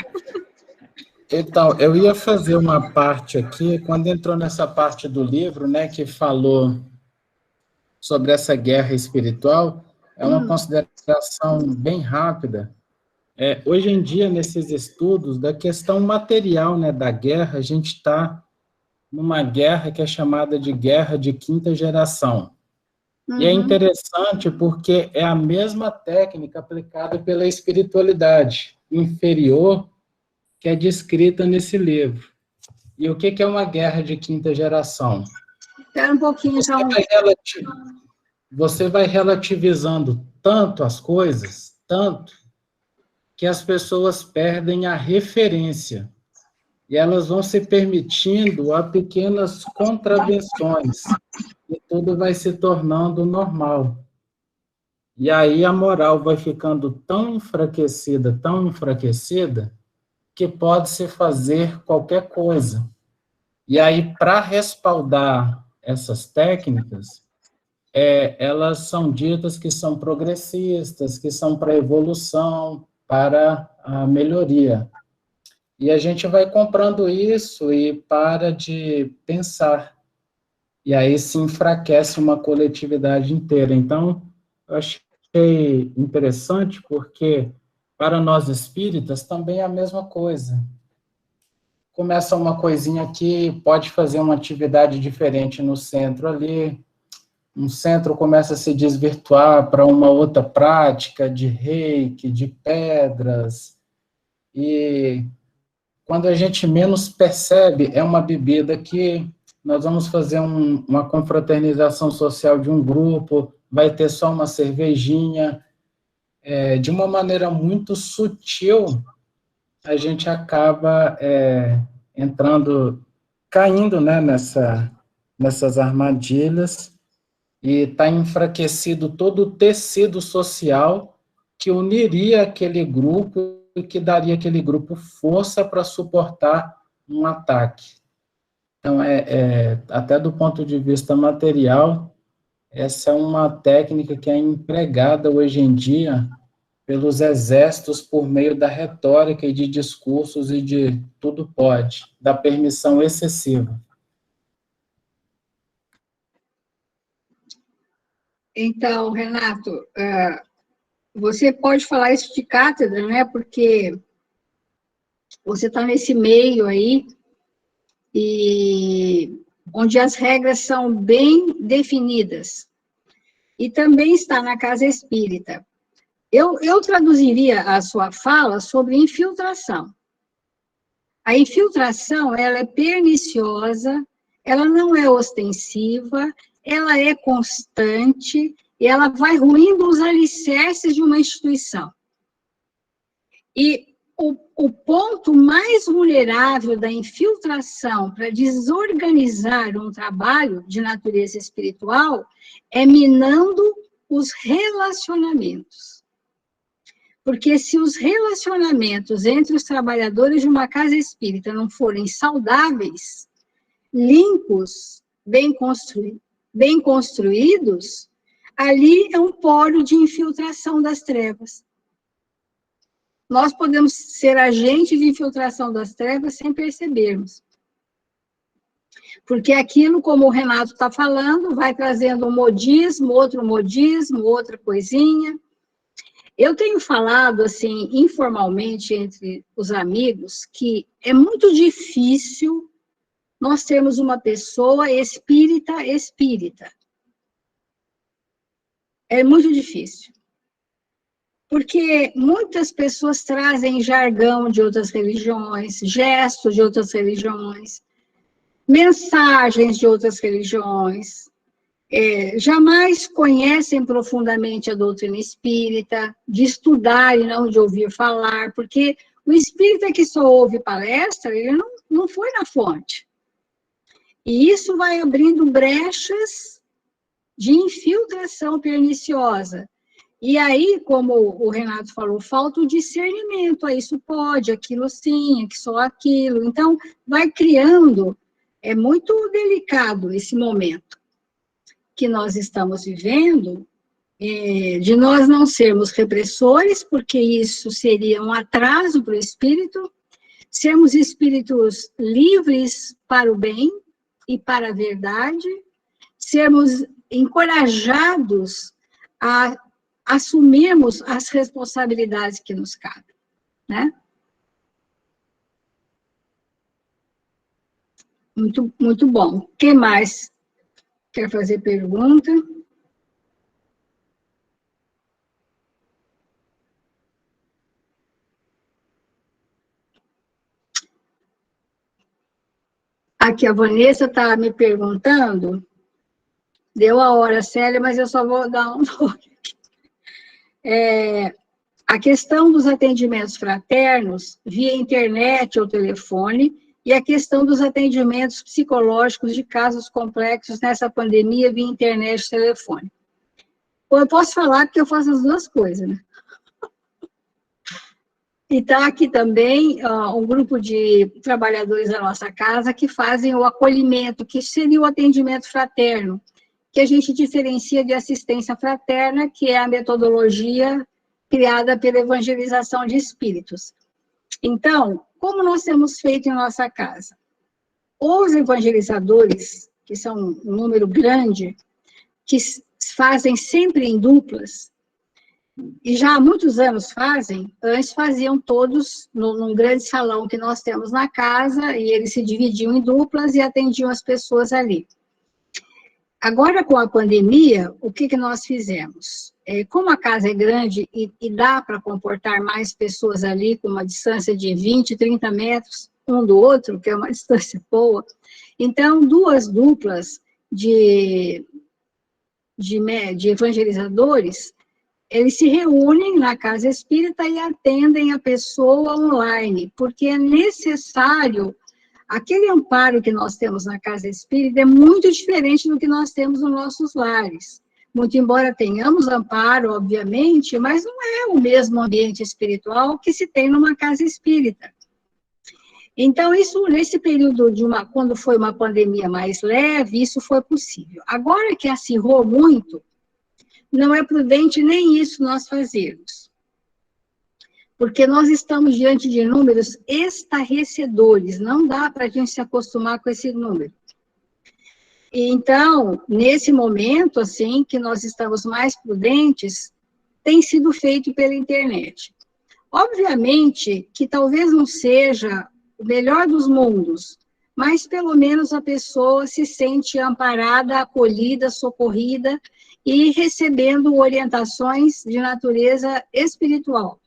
Então, eu ia fazer uma parte aqui, quando entrou nessa parte do livro, né, que falou sobre essa guerra espiritual, é uma consideração bem rápida. Hoje em dia, nesses estudos da questão material, né, da guerra, a gente está numa guerra que é chamada de guerra de quinta geração. E é interessante porque é a mesma técnica aplicada pela espiritualidade inferior que é descrita nesse livro. E o que é uma guerra de quinta geração? Espera um pouquinho, então. Você vai relativizando tanto as coisas, tanto, que as pessoas perdem a referência. E elas vão se permitindo a pequenas contravenções. E tudo vai se tornando normal. E aí a moral vai ficando tão enfraquecida, que pode-se fazer qualquer coisa. E aí, para respaldar essas técnicas, elas são ditas que são progressistas, que são para evolução, para a melhoria. E a gente vai comprando isso e para de pensar. E aí se enfraquece uma coletividade inteira. Então, eu achei interessante porque, para nós espíritas, também é a mesma coisa. Começa uma coisinha aqui, pode fazer uma atividade diferente no centro ali, um centro começa a se desvirtuar para uma outra prática de reiki, de pedras, e quando a gente menos percebe, é uma bebida que nós vamos fazer uma confraternização social de um grupo, vai ter só uma cervejinha, de uma maneira muito sutil, a gente acaba entrando caindo, né, nessas armadilhas, e está enfraquecido todo o tecido social que uniria aquele grupo e que daria àquele grupo força para suportar um ataque. Então, até do ponto de vista material, essa é uma técnica que é empregada hoje em dia pelos exércitos por meio da retórica e de discursos e de tudo pode, da permissão excessiva. Então, Renato, você pode falar isso de cátedra, né? Porque você está nesse meio aí, e onde as regras são bem definidas. E também está na casa espírita. Eu traduziria a sua fala sobre infiltração. A infiltração, ela é perniciosa, ela não é ostensiva, ela é constante, e ela vai ruindo os alicerces de uma instituição. E o ponto mais vulnerável da infiltração para desorganizar um trabalho de natureza espiritual é minando os relacionamentos. Porque se os relacionamentos entre os trabalhadores de uma casa espírita não forem saudáveis, limpos, bem construídos, ali é um polo de infiltração das trevas. Nós podemos ser agentes de infiltração das trevas sem percebermos. Porque aquilo, como o Renato está falando, vai trazendo um modismo, outra coisinha. Eu tenho falado, assim, informalmente entre os amigos, que é muito difícil nós termos uma pessoa espírita. É muito difícil. Porque muitas pessoas trazem jargão de outras religiões, gestos de outras religiões, mensagens de outras religiões, jamais conhecem profundamente a doutrina espírita, de estudar e não de ouvir falar, porque o espírita que só ouve palestra, ele não foi na fonte. E isso vai abrindo brechas de infiltração perniciosa. E aí, como o Renato falou, falta o discernimento, isso pode, aquilo sim, só aquilo. Então, vai criando, é muito delicado esse momento que nós estamos vivendo, de nós não sermos repressores, porque isso seria um atraso para o espírito, sermos espíritos livres para o bem e para a verdade, sermos encorajados a assumirmos as responsabilidades que nos cabem, né? Muito, muito bom. Quem mais quer fazer pergunta? Aqui a Vanessa está me perguntando, deu a hora, Célia, mas eu só vou dar um nome. A questão dos atendimentos fraternos via internet ou telefone e a questão dos atendimentos psicológicos de casos complexos nessa pandemia via internet e telefone. Bom, eu posso falar porque eu faço as duas coisas, né? E está aqui também um grupo de trabalhadores da nossa casa que fazem o acolhimento, que seria o atendimento fraterno, que a gente diferencia de assistência fraterna, que é a metodologia criada pela evangelização de espíritos. Então, como nós temos feito em nossa casa? Os evangelizadores, que são um número grande, que fazem sempre em duplas, e já há muitos anos fazem, antes faziam todos num grande salão que nós temos na casa, e eles se dividiam em duplas e atendiam as pessoas ali. Agora, com a pandemia, o que nós fizemos? Como a casa é grande e dá para comportar mais pessoas ali, com uma distância de 20, 30 metros um do outro, que é uma distância boa, então, duas duplas de evangelizadores, eles se reúnem na casa espírita e atendem a pessoa online, porque é necessário aquele amparo que nós temos na casa espírita é muito diferente do que nós temos nos nossos lares. Muito embora tenhamos amparo, obviamente, mas não é o mesmo ambiente espiritual que se tem numa casa espírita. Então, isso, nesse período quando foi uma pandemia mais leve, isso foi possível. Agora que acirrou muito, não é prudente nem isso nós fazermos. Porque nós estamos diante de números estarrecedores, não dá para a gente se acostumar com esse número. Então, nesse momento, assim, que nós estamos mais prudentes, tem sido feito pela internet. Obviamente que talvez não seja o melhor dos mundos, mas pelo menos a pessoa se sente amparada, acolhida, socorrida e recebendo orientações de natureza espiritual.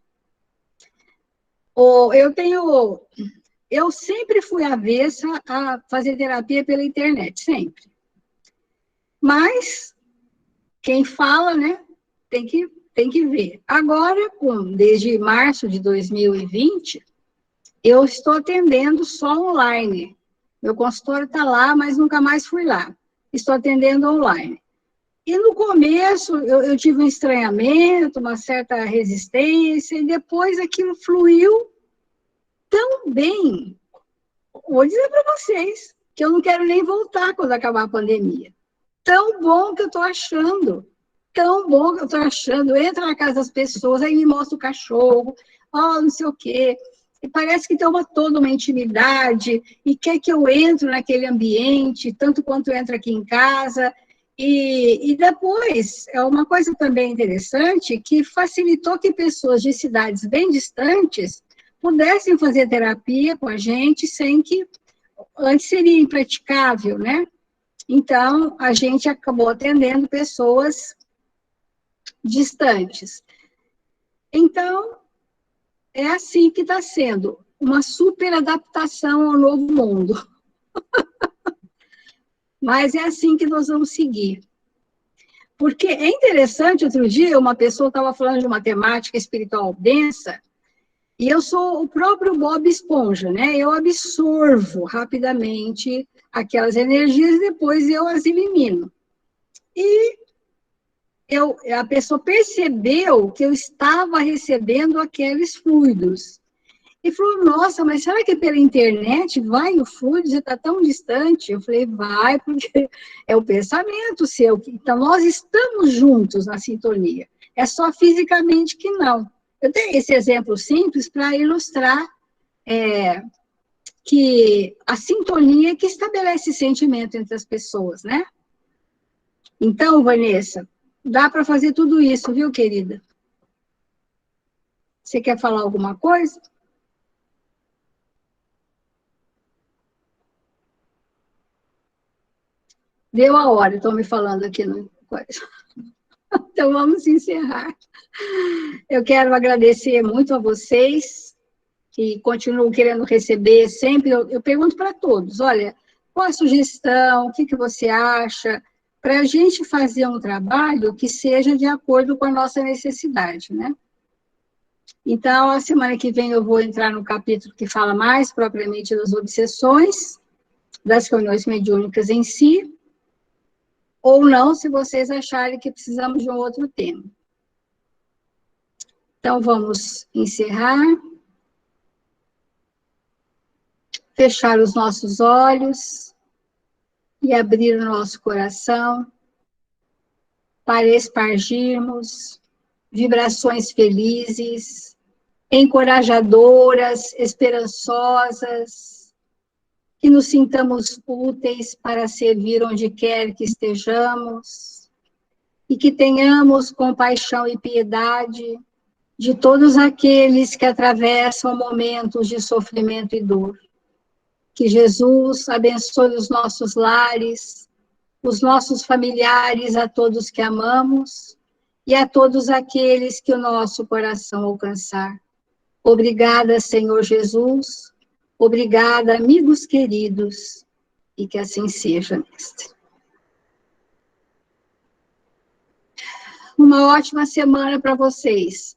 Eu sempre fui avessa a fazer terapia pela internet, sempre. Mas quem fala, né, tem que ver. Agora, desde março de 2020, eu estou atendendo só online. Meu consultório está lá, mas nunca mais fui lá. Estou atendendo online. E no começo, eu tive um estranhamento, uma certa resistência, e depois aquilo fluiu tão bem. Vou dizer para vocês que eu não quero nem voltar quando acabar a pandemia. Tão bom que eu estou achando. Tão bom que eu estou achando. Entra na casa das pessoas, aí me mostra o cachorro, não sei o quê. E parece que tem toda uma intimidade, e quer que eu entre naquele ambiente, tanto quanto entra aqui em casa. E depois, é uma coisa também interessante, que facilitou que pessoas de cidades bem distantes pudessem fazer terapia com a gente, sem que antes seria impraticável, né? Então, a gente acabou atendendo pessoas distantes. Então, é assim que está sendo, uma super adaptação ao novo mundo. Mas é assim que nós vamos seguir. Porque é interessante, outro dia, uma pessoa estava falando de uma temática espiritual densa, e eu sou o próprio Bob Esponja, né? Eu absorvo rapidamente aquelas energias e depois eu as elimino. E a pessoa percebeu que eu estava recebendo aqueles fluidos. E falou, nossa, mas será que pela internet vai o fluido? Você está tão distante? Eu falei, vai, porque é o pensamento seu. Então, nós estamos juntos na sintonia. É só fisicamente que não. Eu tenho esse exemplo simples para ilustrar que a sintonia que estabelece sentimento entre as pessoas, né? Então, Vanessa, dá para fazer tudo isso, viu, querida? Você quer falar alguma coisa? Deu a hora, estão me falando aqui no coisa. Então, vamos encerrar. Eu quero agradecer muito a vocês, que continuam querendo receber sempre. Eu pergunto para todos, olha, qual a sugestão, o que você acha, para a gente fazer um trabalho que seja de acordo com a nossa necessidade, né? Então, a semana que vem eu vou entrar no capítulo que fala mais propriamente das obsessões, das reuniões mediúnicas em si, ou não, se vocês acharem que precisamos de um outro tema. Então, vamos encerrar. Fechar os nossos olhos e abrir o nosso coração para espargirmos vibrações felizes, encorajadoras, esperançosas, que nos sintamos úteis para servir onde quer que estejamos, e que tenhamos compaixão e piedade de todos aqueles que atravessam momentos de sofrimento e dor. Que Jesus abençoe os nossos lares, os nossos familiares, a todos que amamos, e a todos aqueles que o nosso coração alcançar. Obrigada, Senhor Jesus. Obrigada, amigos queridos, e que assim seja, mestre. Uma ótima semana para vocês.